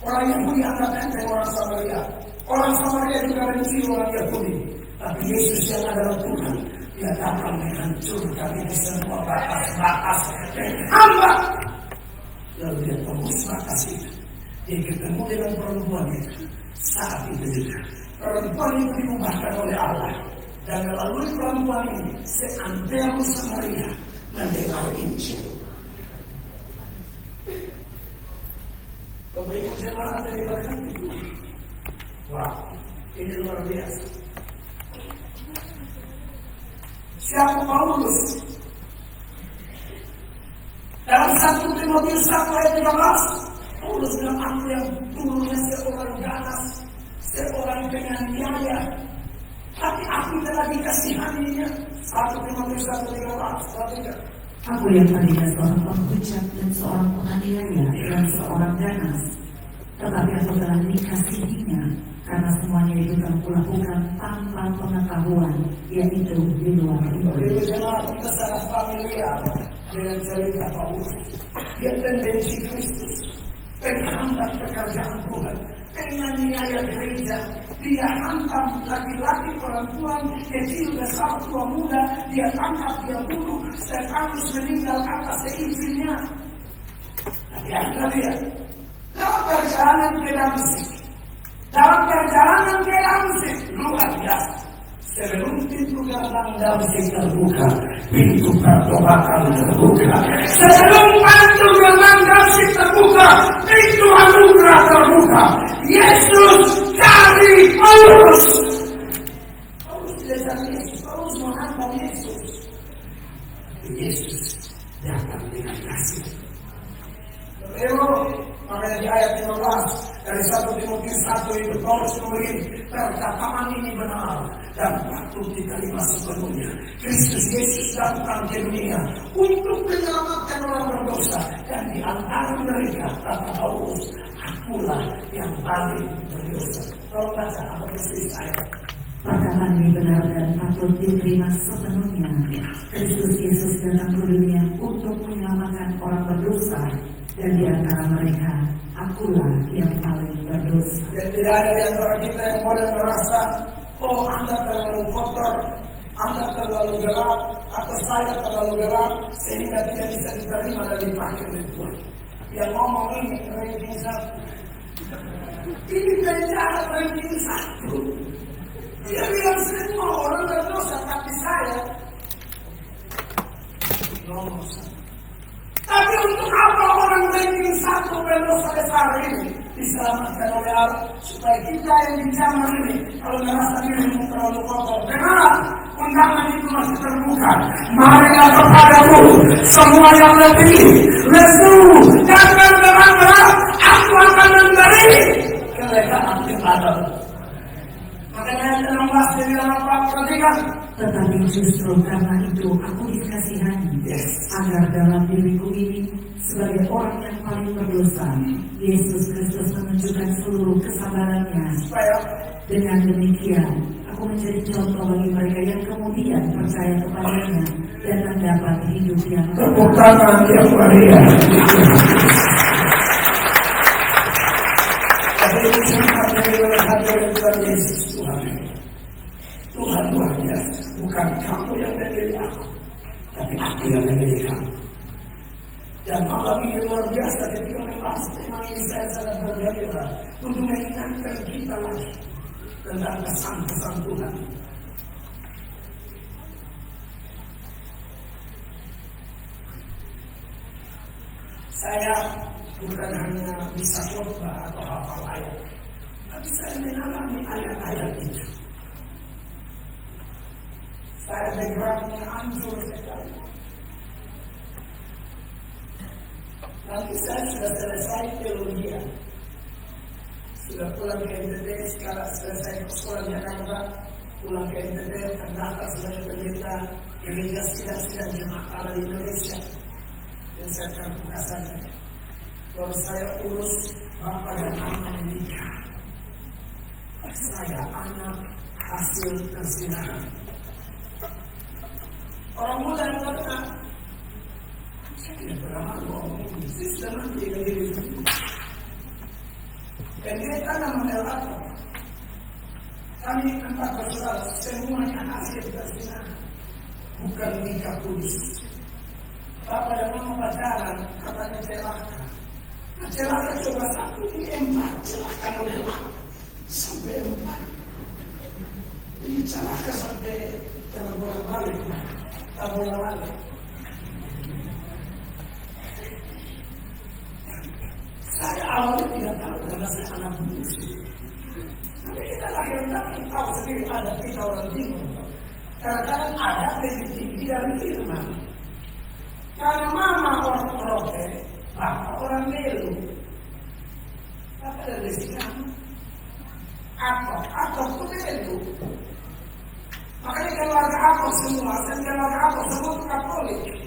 Orang Yahudi anggap enteng orang Samaria. Orang Samaria juga benci orang Yahudi. Tapi Yesus yang adalah Tuhan, dia datang menghancurkan ini semua batas-batas dan hambat. Lalu dia tembus batas itu. Dia ketemu dengan perempuan itu. Saat itu juga perempuan itu diubahkan oleh Allah. Dan melalui perempuan ini, seantero Samaria mendengar Injil. Kemudian jemaat dari berkat itu. Wah, ini luar biasa. Siapa Paulus? Dalam 1 Timotius 1 ayat 13, Paulus bilang, aku yang dulunya seorang ganas, seorang penganiaya, tapi aku telah dikasihaninya. 1 Timotius 1:13. Aku yang tadinya seorang penghujat dan seorang penganiaya dan seorang ganas, tetapi aku telah dikasihinya karena semuanya itu telah kulakukan tanpa pengetahuan, yaitu di luar iman. Kita sangat familiar dengan cerita Paulus. Dia tendensi Kristus, penghambat pekerjaan Tuhan, penganiaya gereja. Dia hantam laki-laki, perempuan, kecil, besar, tua, muda. Dia tangkap, dia bunuh. Stefanus meninggal atas seizinnya. Tapi Anda lihat, dalam perjalanan ke Damsik, luar biasa. Sebelum pintu gerbang Damsik terbuka, pintu pertobatan terbuka. Sebelum pintu gerbang Damsik terbuka, pintu anugerah terbuka. Yesus cari Paulus. Paulus tidak cari Yesus, Paulus menghantam Yesus. Yesus datang dengan kasih. Makanya di ayat 15 dari 1 Timotius 1 itu Paulus memberi perkataan ini benar dan patut diterima sepenuhnya. Kristus Yesus datang ke dunia untuk menyelamatkan orang berdosa, dan di antara mereka kata Paulus, akulah yang paling berdosa. Kalau baca apa persis ayat. Perkataan ini benar dan patut diterima sepenuhnya. Kristus Yesus datang ke dunia untuk menyelamatkan orang berdosa, dan di antara mereka akulah yang paling berdosa. Dan tidak ada di antara kita yang boleh merasa, oh Anda terlalu kotor, Anda terlalu gelap, atau saya terlalu gelap, sehingga tidak bisa diterima dan dipakai oleh Tuhan. Yang ngomong ini ranking 1. Ini penjahat ranking 1. Dia bilang Semua orang berdosa, tapi saya nomor satu. Tapi untuk apa orang ranking satu berdosa besar ini diselamatkan oleh Allah? Supaya kita yang di zaman ini, kalau merasa diri terlalu kotor, dengar, undangan itu masih terbuka. Marilah kepadaku semua yang letih, lesu, dan berberat, aku akan memberi kelegaan kepadamu. Makanya dalam bahasa di dalam perhatikan. Tetapi justru karena itu aku dikasihani, agar dalam diriku ini sebagai orang yang paling berdosa, Yesus Kristus menunjukkan seluruh kesabarannya. Dengan demikian, aku menjadi contoh bagi mereka yang kemudian percaya kepadanya dan mendapat hidup yang Tepuk tangan yang meriah. Tapi ini sangat dari hadirat Tuhan Yesus Tuhan. Tuhan luar biasa. Bukan kamu yang memilih aku, tapi aku yang memilih kamu. Dan malam ini luar biasa ketika membahas tema ini saya sangat bergembira untuk mengingatkan kita lagi tentang pesan-pesan Tuhan. Saya bukan hanya bisa khotbah atau hafal ayat, tapi saya mengalami ayat-ayat itu. Saya backgroundnya hancur sekali. Nanti saya sudah selesai teologi, sudah pulang ke NTT, sekarang selesai sekolah Jakarta, pulang ke NTT, terdaftar sebagai pendeta gereja sidang-sidang jemaat Allah di Indonesia. Dan saya terbuka saja. Kalau saya urus bapak dan anak menikah, saya anak hasil persinahan. Orang muda yang berkata, saya tidak pernah ngomong, sistem nanti yang diri sendiri. Dan dia tanam model apa? Kami 4 bersaudara, semuanya hasil persinahan, bukan nikah kudus. Bapak dan mama pacaran, katanya celaka. Nah, celaka coba 1 di 4, celaka model apa? Sampai 4. Ini celaka sampai terbolak-balik. Tak boleh lagi. Saya awalnya tidak tahu karena saya anak bungsu. Tapi kita lahir tapi tahu sendiri ada kita orang timur. Kadang-kadang ada lebih tinggi dari firman. Karena mama orang Rote, bapak orang Melu. Apa dari sini? Atau pun Melu. Makanya keluarga aku semua, semua Katolik.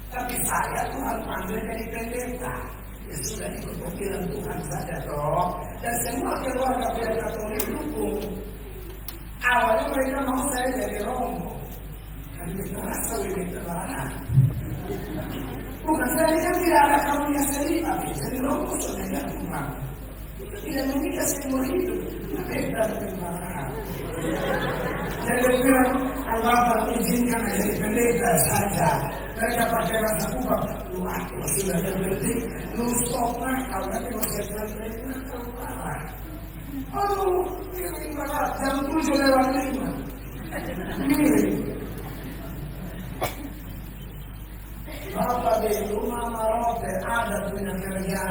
Tapi saya Tuhan panggil jadi pendeta. Ya sudah ikut panggilan Tuhan saja toh. Dan semua keluarga Katolik dukung. Awalnya mereka mau saya jadi romo. Kan kita rasa lebih terlarang. Bukan saya kan tidak ada karunia sendiri, tapi jadi romo sudah tidak Tuhan. Itu tidak menikah seumur hidup. Beda dengan terlarang. Jadi bilang, Allah izinkan jadi pendeta saja. Mereka pakai rasa kubah. Lu aku sudah jadi lu stop nakal, nanti masih pendeta nakal parah. Oh, miring banget, jam 7:05. Miring. Bapak di rumah Marote ada punya kerja,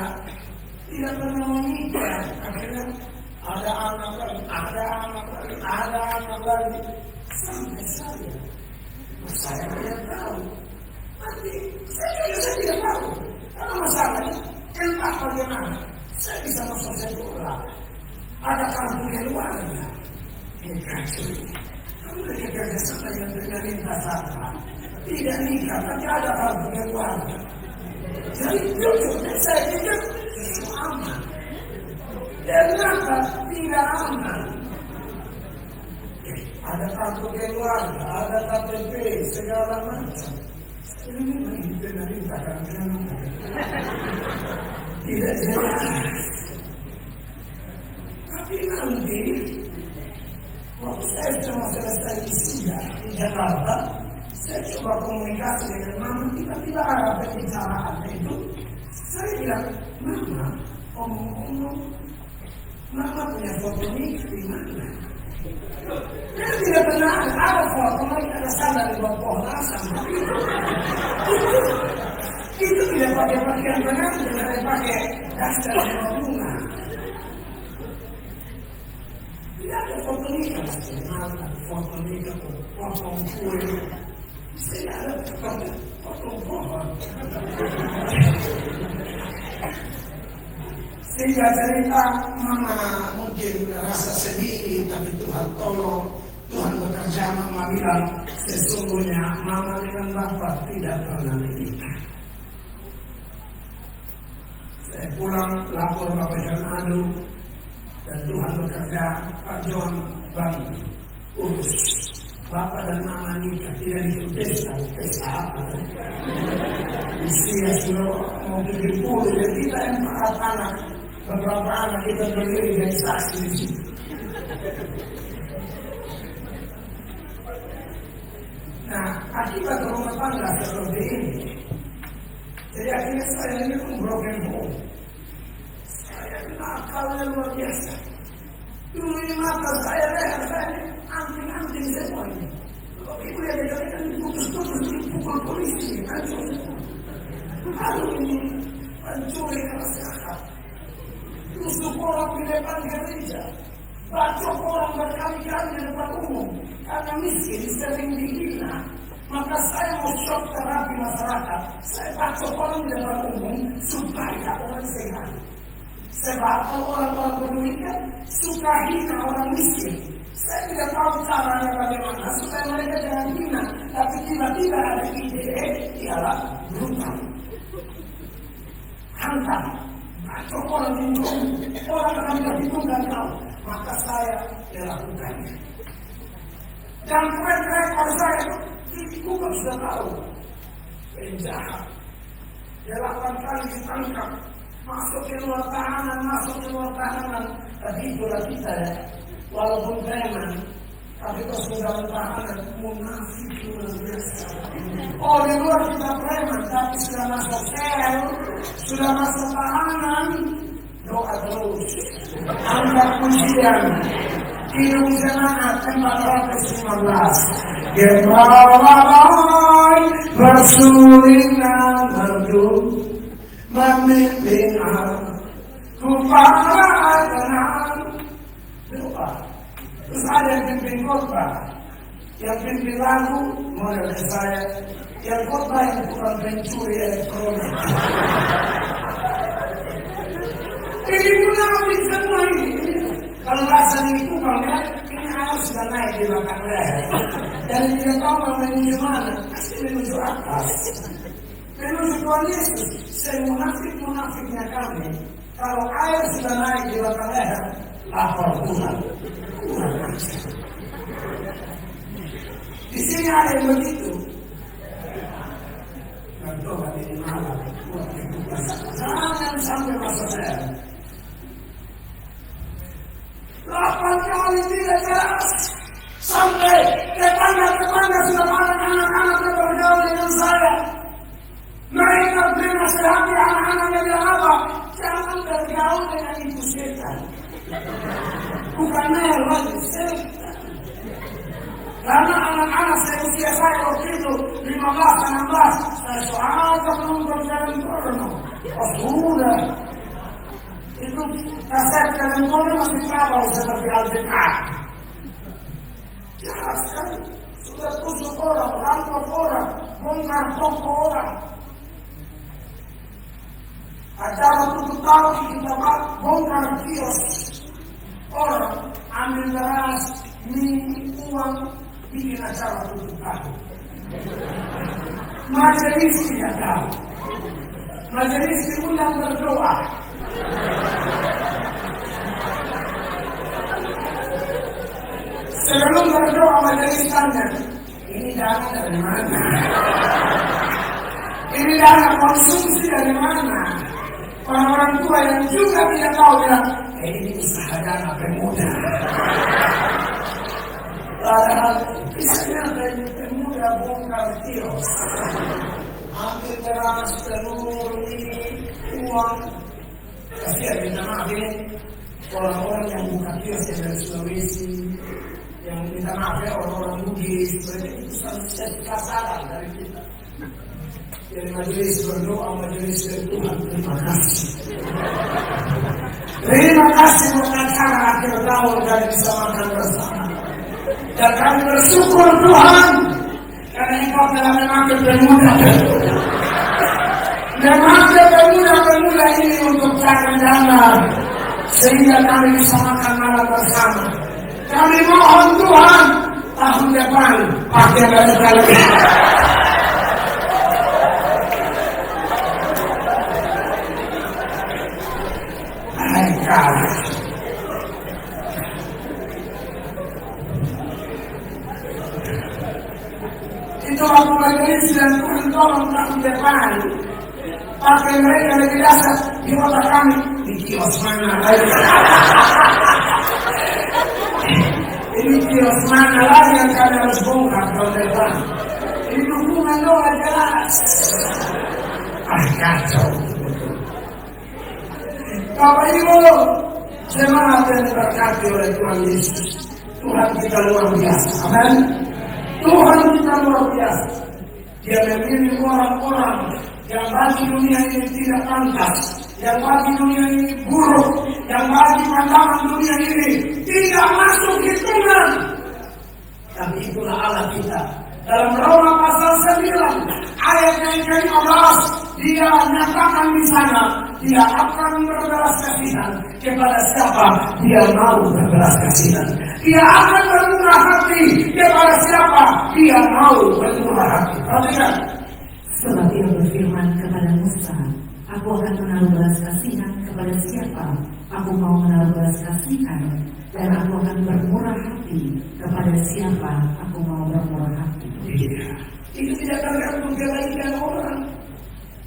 tidak pernah menikah. Akhirnya ada anak lagi, sampai saya tidak tahu. Nanti saya tidak tahu. Karena masalahnya, entah bagaimana, saya bisa masuk sekolah. Ada kartu keluarga. Kamu kerja sama yang pemerintah sana. Tidak nikah, tapi ada kartu keluarga. Jadi jujur, saya pikir itu aman. Ternyata tidak aman. Ada kartu keluarga, ada KTP, segala macam. Ini memang pemerintah kan tidak jelas. Tapi nanti waktu saya cuma selesai wisuda di Jakarta, saya coba komunikasi dengan mama, tiba-tiba ada pembicaraan itu. Saya bilang, mama, omong-omong, mama punya foto nikah di mana? Dia tidak pernah ada foto mereka ada sandal di bawah pohon asam. Itu tidak pakai pakaian pengantin, tidak pakai daster dan bunga. Tidak ada foto nikah, foto nikah, foto kue. Tidak ada foto pohon. Sehingga cerita mama mungkin rasa sedih, tapi Tuhan tolong, Tuhan bekerja. Mama bilang sesungguhnya mama dengan bapak tidak pernah menikah. Saya pulang lapor Bapak John Adu dan Tuhan bekerja. Pak John bantu urus bapak dan mama nikah, tidak dikuteskan pesta apa. Usia sudah mau 70 dan kita yang 4 anak. Beberapa anak kita berdiri dari saksi di situ. Nah, akibat rumah tangga seperti ini, jadi akhirnya saya ini pun broken home. Saya nakalnya luar biasa. Dulu ini mata saya leher saya anting-anting semua ini. Kalau ibu lihat dia kan diputus-putus, dipukul polisi, hancur semua. Lalu ini pencuri keras kakak. Tusuk orang di depan gereja, bacok orang berkali-kali di depan umum, karena miskin sering dihina. Maka saya mau shock terapi masyarakat, saya bacok orang di depan umum supaya orang sehat. Sebab kalau orang-orang berduit suka hina orang miskin. Saya tidak tahu caranya bagaimana supaya mereka jangan hina, tapi tiba-tiba ada ide, ialah brutal, hantam. Atau orang bingung, orang akan bingung dan tahu, maka saya melakukannya. Dan rekor saya itu Google sudah tahu, penjahat, 8 kali ditangkap, masuk ke luar tahanan, tapi itulah kita ya, walaupun preman, tapi kalau sudah tahanan, munafik luar biasa. Oh di luar kita preman, tapi sudah masuk sel, sudah masuk tahanan, doa terus. Angkat pujian, hidung semangat 415. Gembalai bersulingan merdu, memimpin aku pada tenang. Doa. Terus ada yang pimpin khotbah, yang pimpin lagu model saya, yang khotbah yang bukan pencuri elektronik. Ini munafik semua ini. Kalau rasa ini kubangnya, ini air sudah naik di belakang leher. Dan tidak tahu mau menuju mana, pasti menuju atas. Menuju Tuhan Yesus, semunafik-munafiknya kami. Kalau air sudah naik di belakang leher, lapor Tuhan. Di sini ada yang begitu. Berdoa di malam, jangan sampai masuk saya. 8 kali tidak jelas, sampai tetangga-tetangga sudah marah, anak-anaknya bergaul dengan saya. Mereka menasihati anak-anaknya bilang apa? Jangan bergaul dengan ibu setan. Bukan mel lagi, setan. Karena anak-anak seusia saya waktu itu 15-16, saya suka menonton film porno. Oh sudah, itu kaset film porno masih kabel seperti Alkitab. Jelas sekali, sudah tusuk orang, rampok orang, bongkar toko orang. Acara tutup tahun kita bongkar kios orang, ambil beras, mie, uang, bikin acara tutup tahun. Majelis tidak tahu. Majelis diundang berdoa. Sebelum berdoa majelis tanya, ini dana dari mana? Ini dana konsumsi dari mana? Orang-orang tua yang juga tidak tahu bilang, ini usaha dana pemuda. Padahal kisahnya dari pemuda bongkar kios, ambil beras, telur, uang. Kasihan minta maaf ini orang-orang yang buka kios dari Sulawesi, yang minta maaf ya orang-orang Bugis, itu sasaran dari kita. Jadi majelis berdoa, majelis Tuhan, terima kasih. Terima kasih buat acara akhir tahun dan bisa makan bersama. Dan kami bersyukur Tuhan karena Engkau telah memakai pemuda-pemuda. Memakai pemuda-pemuda ini untuk cara-cara sehingga kami bisa makan malam bersama. Kami mohon Tuhan tahun depan pakai mereka lagi. Itu waktu majelis dan Tuhan tolong tahun depan pakai mereka lebih dasar di kota kami di kios mana lagi. Ini kios mana lagi yang kami harus bongkar tahun depan. Ini dukungan doa jelas. Kacau. Bapak Ibu, jemaat yang diberkati oleh Tuhan Yesus, Tuhan kita luar biasa. Amin. Tuhan kita luar biasa. Dia memilih orang-orang yang bagi dunia ini tidak pantas, yang bagi dunia ini buruk, yang bagi pandangan dunia ini tidak masuk hitungan. Tapi itulah Allah kita. Dalam Roma pasal 9 ayat yang ke-15 dia nyatakan di sana dia akan berbelas kasihan kepada siapa dia mau berbelas kasihan. Dia akan bermurah hati kepada siapa dia mau bermurah hati. Perhatikan. Sebab ia berfirman kepada Musa, aku akan menaruh belas kasihan kepada siapa aku mau menaruh belas kasihan, dan aku akan bermurah hati kepada siapa aku mau bermurah hati. Itu tidak tergantung kebaikan orang.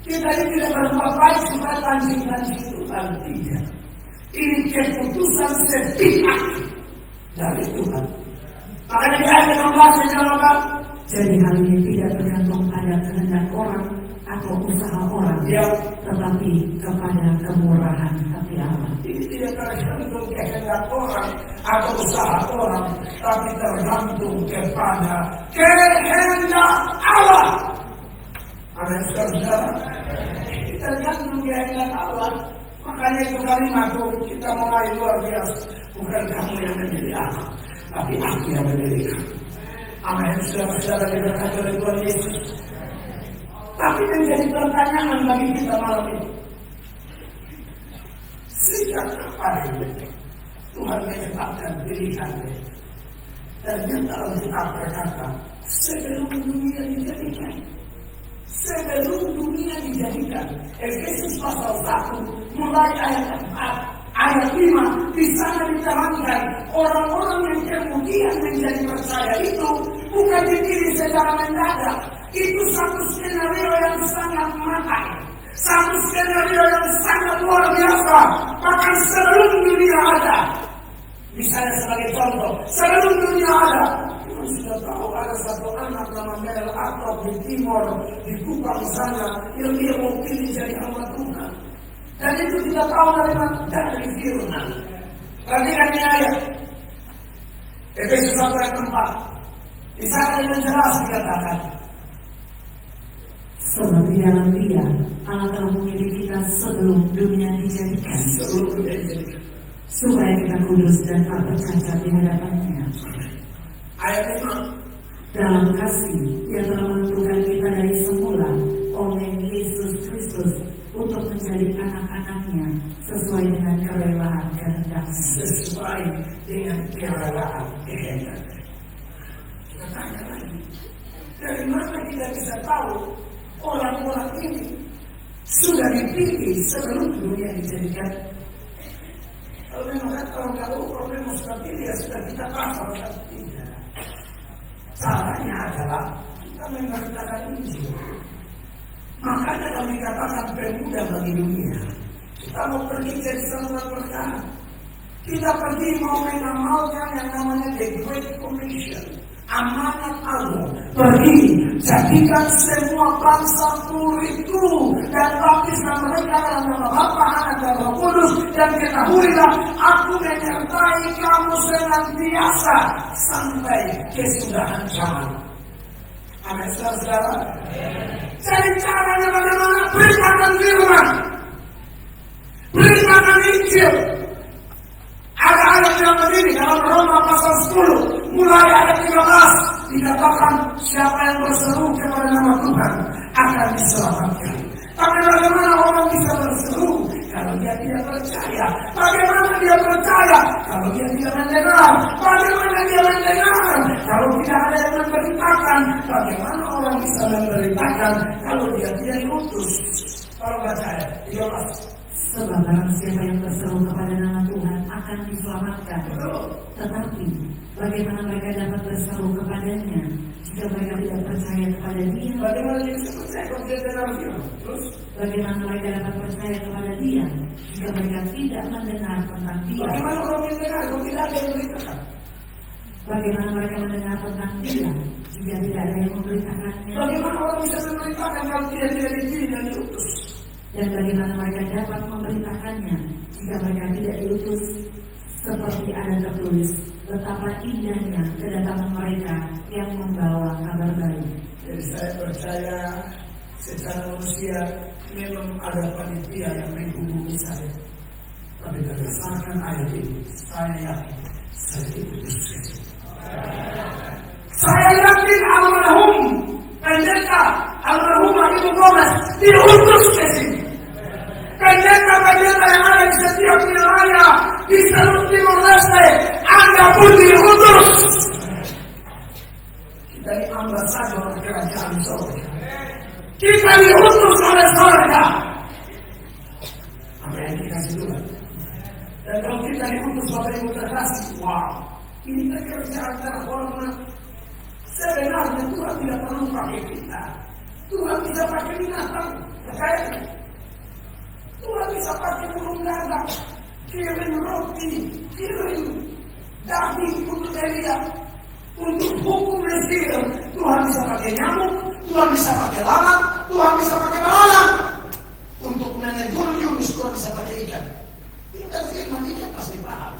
Kita ini tidak berbuat baik supaya pancing-pancing Tuhan. Tidak. Ini keputusan sepihak dari Tuhan. Makanya di ayat 16 dikatakan, jadi hal ini tidak tergantung pada kehendak orang atau usaha orang, tetapi kepada kemurahan hati Allah. Ini tidak tergantung kehendak orang atau usaha orang, tapi tergantung kepada kehendak Allah. Amin, saudara. Tergantung kehendak Allah. Makanya itu kalimat kita mulai luar biasa. Bukan kamu yang menjadi aku, tapi aku yang menjadi kamu. Amin, saudara-saudara diberkati oleh Tuhan Yesus. Tapi menjadi pertanyaan bagi kita malam ini. Sejak kapan Tuhan menetapkan pilihannya? Ternyata Alkitab berkata, sebelum dunia dijadikan. Sebelum dunia dijadikan. Efesus pasal 1 mulai ayat 4. Ayat 5, di sana diterangkan orang-orang yang kemudian menjadi percaya itu bukan dipilih secara mendadak. Itu satu skenario yang sangat matang, satu skenario yang sangat luar biasa. Bahkan sebelum dunia ada, misalnya sebagai contoh, sebelum dunia ada, kita sudah tahu ada satu anak nama Mel Atok di timur, di Kupang sana, yang dia mau pilih jadi hamba Tuhan. Dan itu kita tahu dari mana? Dari firman. Perhatikan ini ayat Efesus 1 ayat 4. Di sana yang jelas dikatakan, sebab di dalam Dia Allah telah memilih kita sebelum dunia dijadikan, supaya kita kudus dan tak bercacat di hadapan-Nya. Ayat 5. Dalam kasih yang telah menentukan kita dari semula oleh Yesus Kristus untuk menjadi anak-anaknya sesuai dengan kerelaan kehendak-Nya. Sesuai dengan kerelaan kehendak. Kita tanya lagi, dari mana kita bisa tahu orang-orang ini sudah dipilih sebelum dunia dijadikan? Kalau memang kalau problem sudah pilih ya sudah kita pasal kan tidak. Caranya adalah kita memberitakan Injil. Makanya kami katakan pemuda bagi dunia. Kita mau pergi jadi semua perkara. Kita pergi mau mengamalkan yang namanya The Great Commission. amanat Allah. Pergi, jadikan semua bangsa muridku dan baptislah mereka dalam nama Bapa, Anak dan Roh Kudus, dan ketahuilah aku menyertai kamu senantiasa sampai kesudahan zaman. Amin, saudara. Jadi caranya bagaimana? Beritakan firman, beritakan Injil. Ada ayat yang begini dalam Roma pasal 10 mulai ayat 13 dikatakan siapa yang berseru kepada nama Tuhan akan diselamatkan. Tapi bagaimana orang bisa berseru kalau dia tidak percaya? Bagaimana dia percaya kalau dia tidak mendengar? Bagaimana dia mendengar kalau tidak ada yang memberitakan? Bagaimana orang bisa memberitakan kalau dia tidak diutus? Kalau baca ayat 13. Sebab barang siapa yang berseru kepada nama Tuhan akan diselamatkan. Tetapi bagaimana mereka dapat berseru kepadanya jika mereka tidak percaya kepada Dia? Bagaimana dia bisa percaya kalau dia dengar firman? Terus Bagaimana mereka dapat percaya kepada Dia jika mereka tidak mendengar tentang Dia? bagaimana orang mendengar kalau tidak ada yang memberitakan? Bagaimana mereka mendengar tentang Dia jika tidak ada yang memberitakannya? Bagaimana orang bisa memberitakan kalau dia tidak dipilih dan diutus? Dan bagaimana mereka dapat memberitakannya jika mereka tidak diutus? Seperti ada tertulis, betapa indahnya kedatangan mereka yang membawa kabar baik. Jadi saya percaya secara manusia memang ada panitia yang menghubungi saya. Tapi berdasarkan ayat ini, saya yakin saya diutus ke sini. Saya yakin almarhum pendeta almarhumah Ibu Gomez diutus ke sini. Pendeta-pendeta yang ada di setiap wilayah di seluruh Timor Leste, Anda pun diutus. Kita ini ambasador kerajaan surga. Kita diutus oleh surga. Apa yang dikasih Tuhan? Dan kalau kita diutus Bapak Ibu terkasih, wow, ini pekerjaan terhormat. Sebenarnya Tuhan tidak perlu pakai kita. Tuhan bisa pakai binatang. Percaya? Tuhan bisa pakai burung gagak, kirim roti, kirim daging untuk Elia, untuk hukum Mesir. Tuhan bisa pakai nyamuk, Tuhan bisa pakai lalat, Tuhan bisa pakai belalang. Untuk menegur Yunus, Tuhan bisa pakai ikan. Ikan firman, ikan pasti paham.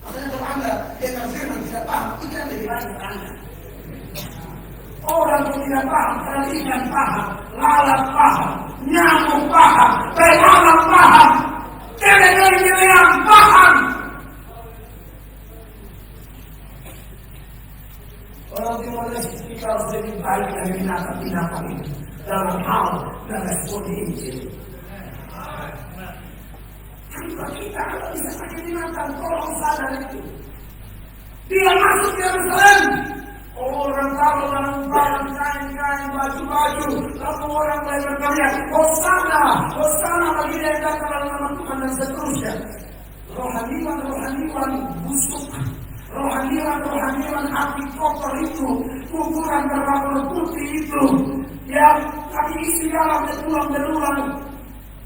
Makanya kalau Anda ikan firman tidak paham, ikan lebih baik Anda. Orang yang tidak paham, karena ikan paham, lalat paham, nyamuk paham, belalang paham, kelele-kelele paham. Orang Timor Leste kita harus lebih baik dari binatang-binatang itu dalam hal merespon Injil. Tanpa kita kalau bisa pakai binatang, tolong sadar itu. Dia masuk ke Yerusalem. Orang taruh dalam kain-kain, baju-baju, lalu orang mulai berkarya, Hosana, Hosana bagi dia yang datang dalam nama Tuhan dan seterusnya. Rohaniwan busuk, rohaniwan hati kotor itu, kuburan berwarna putih itu, yang kaki isi dalam dan tulang berulang.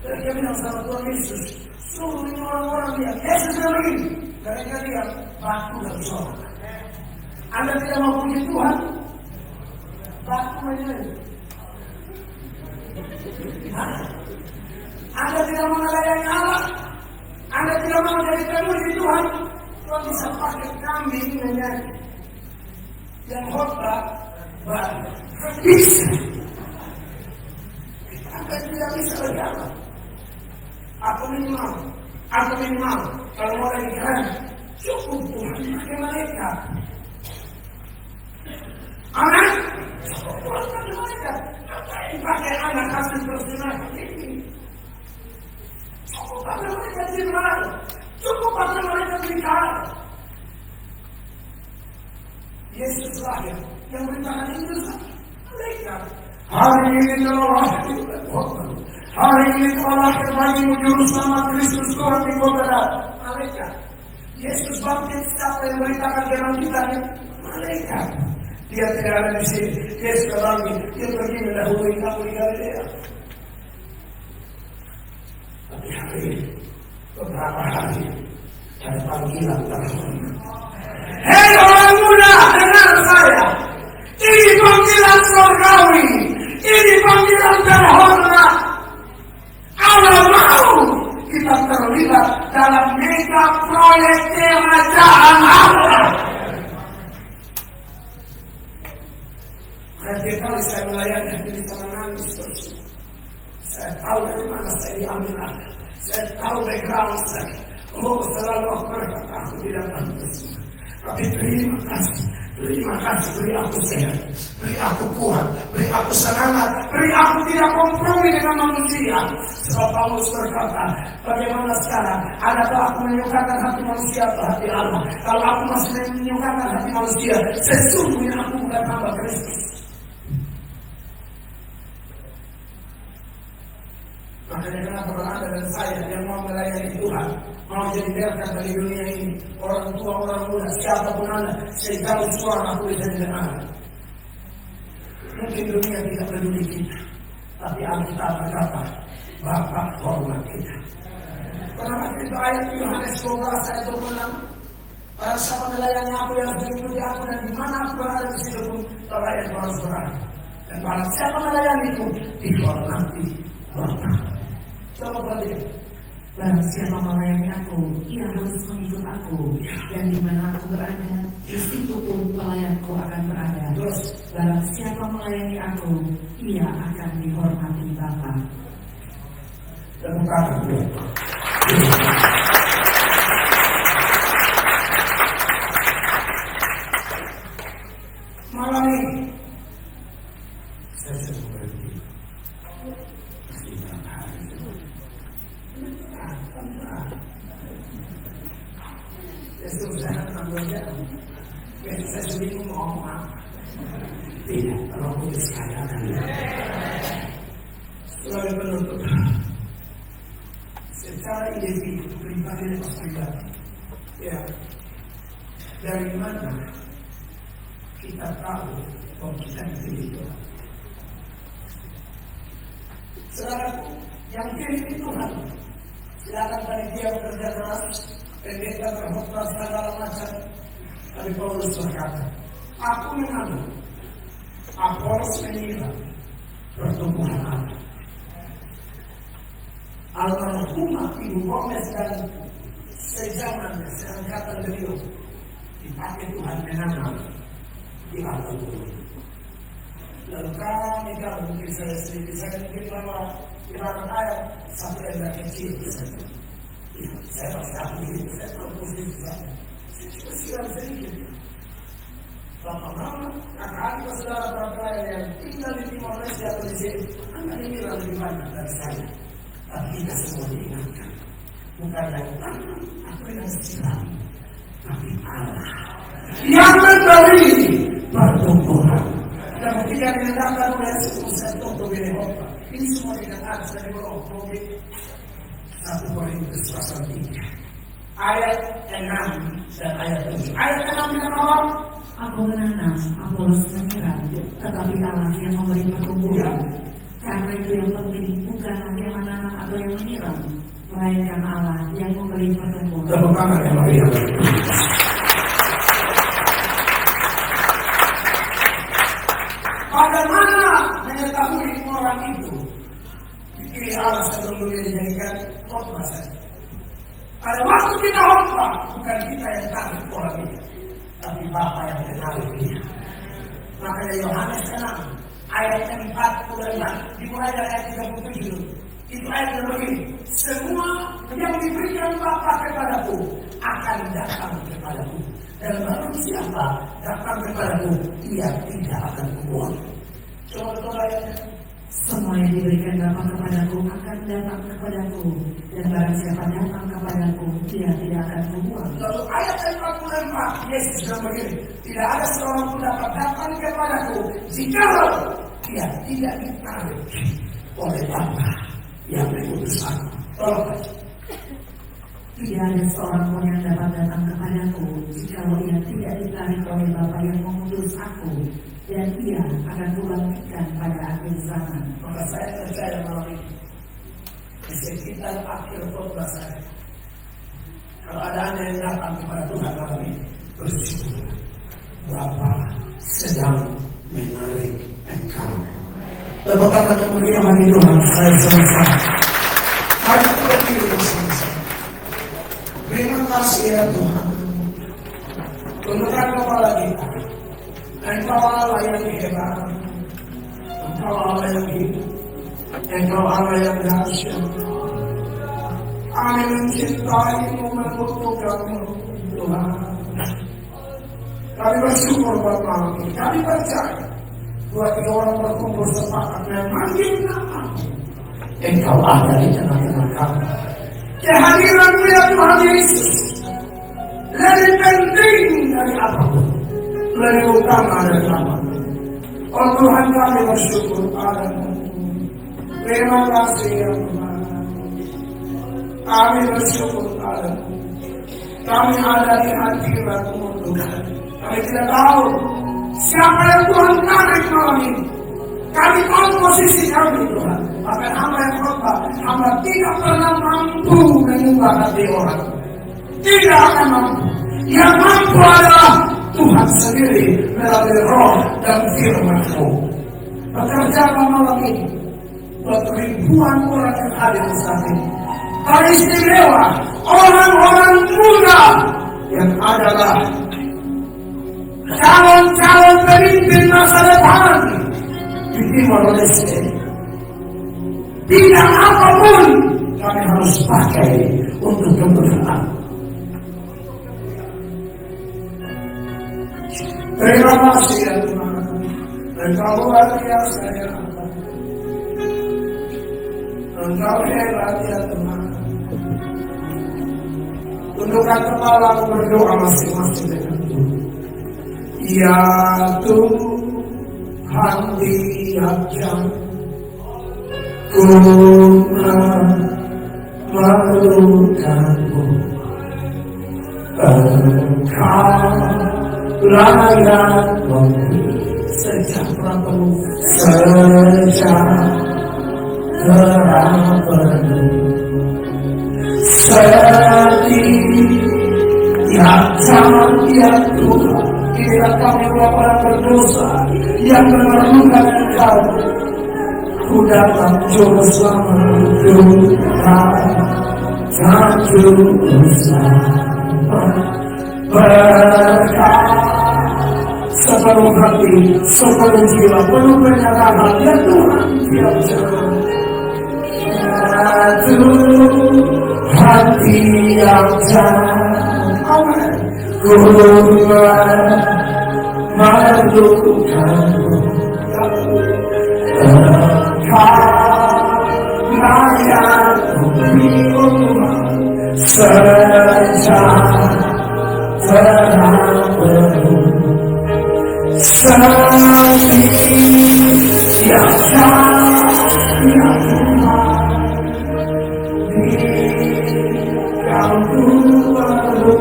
Dan dia bilang sama Tuhan Yesus, suruh ini orang-orang lihat, Yesus bilang begini, mereka lihat batu dan sholat. Anda tidak mau puji Tuhan? Batu aja. Anda tidak mau melayani Allah? Anda tidak mau jadi pemuji Tuhan? Tuhan bisa pakai kambing menyanyi. Yang khotbah baru. Bisa. Anda tidak bisa berjalan. Aku minimal. Kalau mau lagi keren, cukup Tuhan pakai malaikat. Anak, Tuhan pakai malaikat. Ngapain pakai anak kasih persidangan ini? Cukup pakai malaikat Jibril. Cukup pakai malaikat Mikael. Yesus lahir. Yang beritakan Injil malaikat. Hari ini telah lahir Hari ini telah lahir bagimu juru selamat Kristus Tuhan di kota Daud. Malaikat. Yesus bangkit, siapa yang beritakan dalam kita? Malaikat. Dia tidak ada di sini. Dia sudah bangkit. Dia pergi mendahului kamu di Galilea. Tapi hari ini, beberapa hari, ada panggilan terhormat. Hei orang muda, dengar saya. Ini panggilan terhormat. Allah mau kita terlibat dalam mega proyek kerajaan Allah. Setiap kali saya melayani, saya bisa menangis terus. Saya tahu dari mana saya diambil ada. Saya tahu background saya. Oh, selalu aku berkata, aku tidak pantas. Tapi terima kasih beri aku sehat, beri aku kuat, beri aku semangat, beri aku tidak kompromi dengan manusia. Sebab Paulus berkata, bagaimana sekarang? Adakah aku menyukakan hati manusia atau hati Allah? Kalau aku masih menyukakan hati manusia, sesungguhnya aku bukan hamba Kristus. Makanya kenapa Anda dan saya yang mau melayani Tuhan, mau jadi berkat dari dunia ini, orang tua, orang muda, siapapun Anda, sejauh suara aku bisa dengar. Mungkin dunia tidak peduli kita, tapi Alkitab berkata, Bapa hormat kita. Kenapa itu ayat Yohanes 12 ayat 26? Para siapa melayani aku yang mengikuti aku dan di mana aku berada di situ pun melayani harus berada. Dan para siapa melayani itu dihormati Bapa. Coba perhatikan. Barang siapa melayani aku, ia harus mengikut aku, dan di mana aku berada, di situ pun pelayanku akan berada. Barang siapa melayani aku, ia akan dihormati Bapa. Tepuk tangan. Malam ini saya sudah berhenti. Saya tanggung jawab. Saya sudah ngomong apa? Tidak, kalau aku sekalian. Sebagai penutup, secara individu pribadi dan pribadi, ya, dari mana kita tahu bahwa kita dipilih Tuhan? Saudaraku, yang pilih Tuhan, silakan panitia bekerja keras. Pendeta berkhotbah segala macam. Tapi Paulus berkata, aku mengaku, Apolos mengira pertumbuhan Allah. Almarhumah Ibu Gomez dan sejaman seangkatan beliau dipakai Tuhan menanam di alam bumi. Lalu kami kalau mungkin saya sendiri, saya mungkin lama di dalam ayat sampai ada kecil saja. Saya pasti aku ini, saya tahu di sana. Saya cuma siram sedikit. Bapak-bapak, kakak-kakak, saudara-saudara yang tinggal di Timor Leste atau di sini, Anda ini lebih banyak dari saya. Tapi kita semua diingatkan, bukan yang tanam atau yang siram, tapi Allah yang memberi pertumbuhan. Dan ketika diletakkan oleh Yesus untuk Benehota, ini semua dikatakan dari Roh satu Korintus pasal 3 ayat 6 dan ayat 7. Ayat 6 dengan Allah, aku menanam, Apolos menyiram, tetapi Allah yang memberi pertumbuhan. Karena itu yang penting bukan yang menanam atau yang menyiram, melainkan Allah yang memberi pertumbuhan. Tepuk tangan yang meriah. Bagaimana mengetahui orang itu dipilih Allah sebelum dunia dijadikan khotbah saja? Pada waktu kita khotbah, bukan kita yang tarik orang ini, tapi Bapa yang menarik dia. Makanya Yohanes 6 ayat 46 dimulai dari ayat 37. Itu ayat yang begini, semua yang diberikan Bapa kepadaku akan datang kepadaku, dan barang siapa datang kepadaku, ia tidak akan kubuang. Coba ayatnya. Semua yang diberikan Bapa kepadaku akan datang kepadaku, dan barang siapa datang kepadaku, dia tidak akan kubuang. Lalu ayat 44, Yesus bilang begini, tidak ada seorang pun dapat datang kepadaku jika dia tidak ditarik oleh Bapa yang mengutus aku. Tolong baca. Tidak ada seorang pun yang dapat datang kepadaku jika ia tidak ditarik oleh Bapa yang mengutus aku, dan ia akan kubangkitkan pada akhir zaman. Maka saya percaya malam ini, di sekitar akhir khotbah saya, kalau ada Anda yang datang kepada Tuhan malam ini, bersyukur Bapa sedang menarik engkau Tepuk tangan kemuliaan bagi Tuhan. Saya selesai. Mari kita berdiri bersama-sama. Terima kasih ya Tuhan. Tundukkan kepala kita. Engkau Allah yang hebat. Engkau Allah yang hidup. Engkau Allah yang dahsyat. Kami mencintaimu, membutuhkanmu, Tuhan. Kami bersyukur buat malam ini. Kami percaya dua tiga orang berkumpul sepakat memanggil nama-Mu. Engkau ada di tengah-tengah kami. Kehadiran-Mu ya Tuhan Yesus lebih penting dari apapun, lebih utama dari apapun. Oh Tuhan, kami bersyukur padamu. Terima kasih ya Tuhan. Kami bersyukur padamu. Kami ada di hadirat-Mu Tuhan. Kami tidak tahu siapa yang Tuhan tarik malam ini. Kami tahu posisi kami Tuhan. Bahkan hamba yang khotbah, hamba tidak pernah mampu mengubah hati orang. Tidak akan mampu. Yang mampu adalah Tuhan sendiri melalui roh dan firman-Mu. Bekerja malam ini buat ribuan orang yang hadir di saat ini. Teristimewa orang-orang muda yang adalah calon-calon pemimpin masa depan di Timor Leste. Tidak apapun kami harus pakai untuk kemenangan. Terima kasih ya Tuhan. Engkau luar biasa ya Allah. Engkau hebat ya Tuhan. Tundukkan kepala, berdoa masing-masing dengan Tuhan. Ya Tuhan diajar ku memerlukanmu. Engkau layak bagi sejahtera penuh, sejahtera penuh. Setiap zaman ya Tuhan, inilah kami orang berdosa yang memerlukan Engkau. Ku datang juru selamat Tuhan, dan juru selamat berkat sepenuh hati, sepenuh jiwa, penuh penyerahan ya Tuhan tiap jalan. Tuhan tiap jalan, amin. Ku memerlukanmu. Engkau layak Tuhan, sejahtera penuh. Setiap jalan ya Tuhan, Kau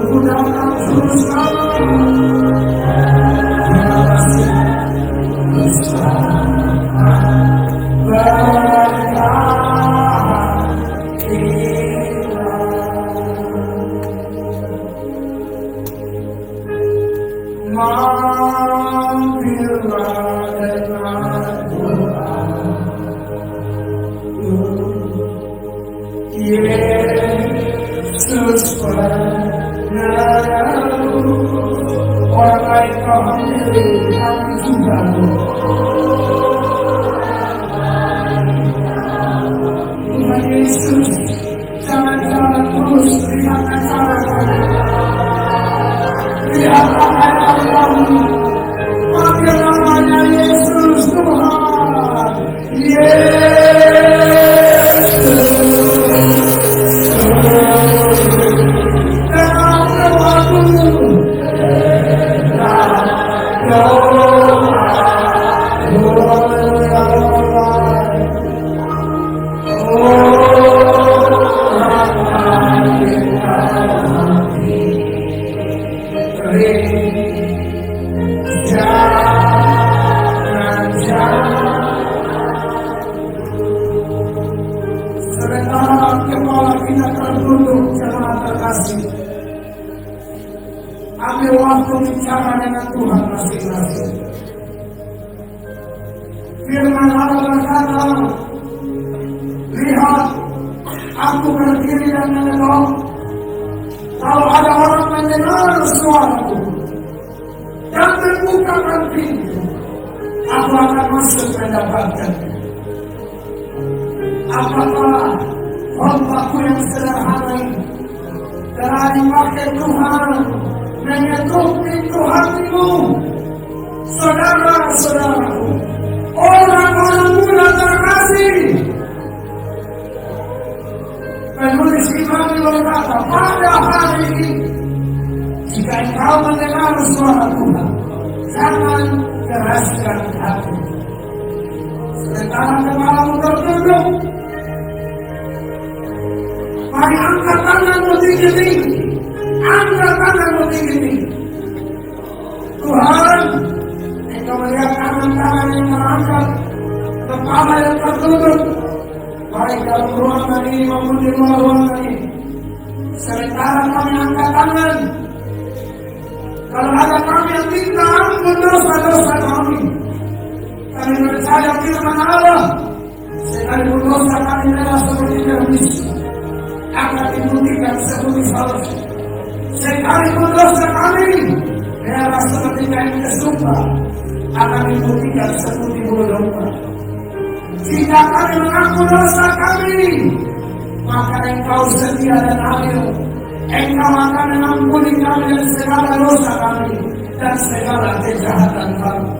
ku datang terus terima kasih bersama berkat kita. Mampirlah dengan doa Yesus penyayang. Orang lain kau hamili, kami juga. Tuhan Yesus, jangan terus lihatkan cara kami. Lihatlah anak kami. Panggil namanya Yesus Tuhan. Yesus. Sementara kepala kita tertunduk, jemaat terkasih, ambil waktu bicara dengan Tuhan masing-masing. Firman Allah berkata Aku berdiri dan menengok. Kalau ada orang mendengar suaraku dan membukakan pintu, aku akan masuk mendapatkan. Apakah hambaku yang sederhana ini telah dipakai Tuhan mengetuk pintu hatimu, saudara-saudaraku, orang-orang muda terkasih. Penulis Ibrani berkata, pada hari ini, jika engkau mendengar suara Tuhan, jangan keraskan hati. Sementara kepalamu tertunduk, mari angkat tanganmu tinggi-tinggi, angkat tanganmu tinggi-tinggi. Tuhan, engkau melihat tangan-tangan yang merangkak, kepala yang tertunduk, baik dalam ruangan ini maupun di luar ruangan ini. Sementara kami angkat tangan, kalau ada kami yang minta ampun dosa-dosa kami, kami percaya firman Allah, sekalipun dosa kami merah seperti permisi, akan dibuktikan seperti salju. Sekalipun dosa kami merah seperti kain kesumpah, akan dibuktikan seperti bulu domba. Jika kami mengaku dosa kami, maka engkau setia dan adil. Engkau akan mengampuni kami dan segala dosa kami dan segala kejahatan kami.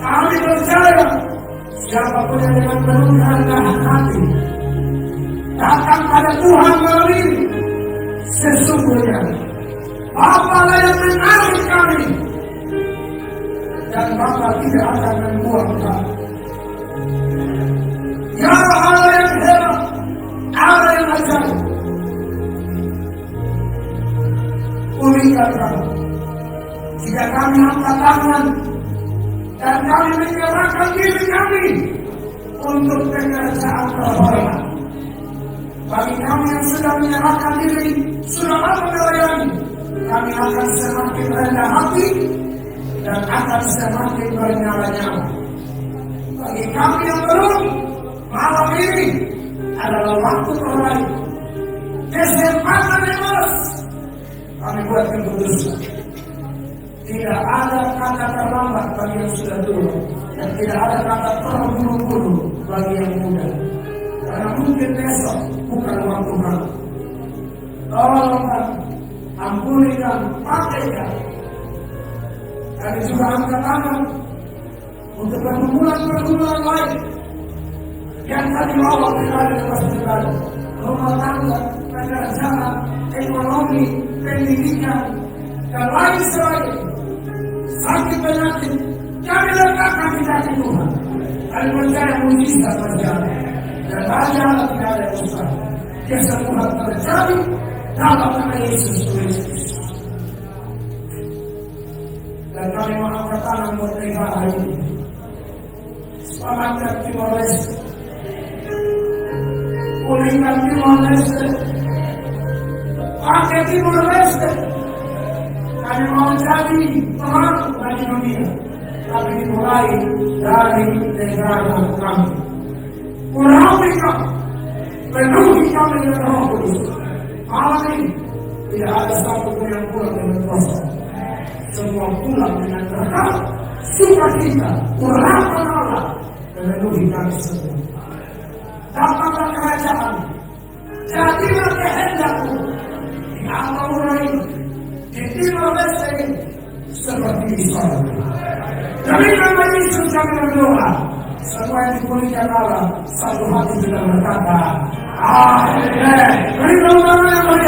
Kami percaya siapapun yang dengan penuh kerendahan hati datang pada Tuhan malam ini, sesungguhnya Bapa yang menarik kami dan Bapa tidak akan membuang kami. Ya Allah yang hebat, Allah yang ajaib, pulihkan kami. Jika kami angkat tangan dan kami menyerahkan diri kami untuk pekerjaan terhormat, bagi kami yang sudah menyerahkan diri, sudah lama melayani, kami akan semakin rendah hati dan akan semakin bernyala-nyala. Bagi kami yang belum, malam ini adalah waktu terbaik, kesempatan emas. Kami buat keputusan. Tidak ada kata terlambat bagi yang sudah tua, dan tidak ada kata terburu-buru bagi yang muda. Karena mungkin besok bukan waktu kami. Tolong kami, ampuni kami, pakai kami. Kami juga angkat tangan untuk pergumulan-pergumulan lain yang tadi bawa kita di negara, rumah tangga, pekerjaan, ekonomi, pendidikan, dan lain sebagainya. Sakit penyakit, kami letakkan di kaki Tuhan. Kami percaya mujizat terjadi, dan hanya tidak ada usaha. Kesembuhan terjadi dalam nama Yesus Kristus. Dan kami mengangkat tangan buat negara hari ini. Selamatkan Timor Leste, pulihkan Timor Leste, pakai Timor Leste. Kami mau jadi terang bagi dunia, tapi dimulai dari negara kami. Urapi kami, penuhi kami dengan Roh Kudus. Malam ini tidak ada satu pun yang pulang dengan dosa. Semua pulang dengan berkat, sukacita, urapan Allah, memenuhi kami semua. Dapatlah kerajaan, jadilah kehendakmu di alam ini, di Timor Leste ini, seperti di sorga. Demi nama Yesus kami berdoa. Semua yang dipulihkan Allah, satu hati juga berkata, Amin. Beri nama yang beri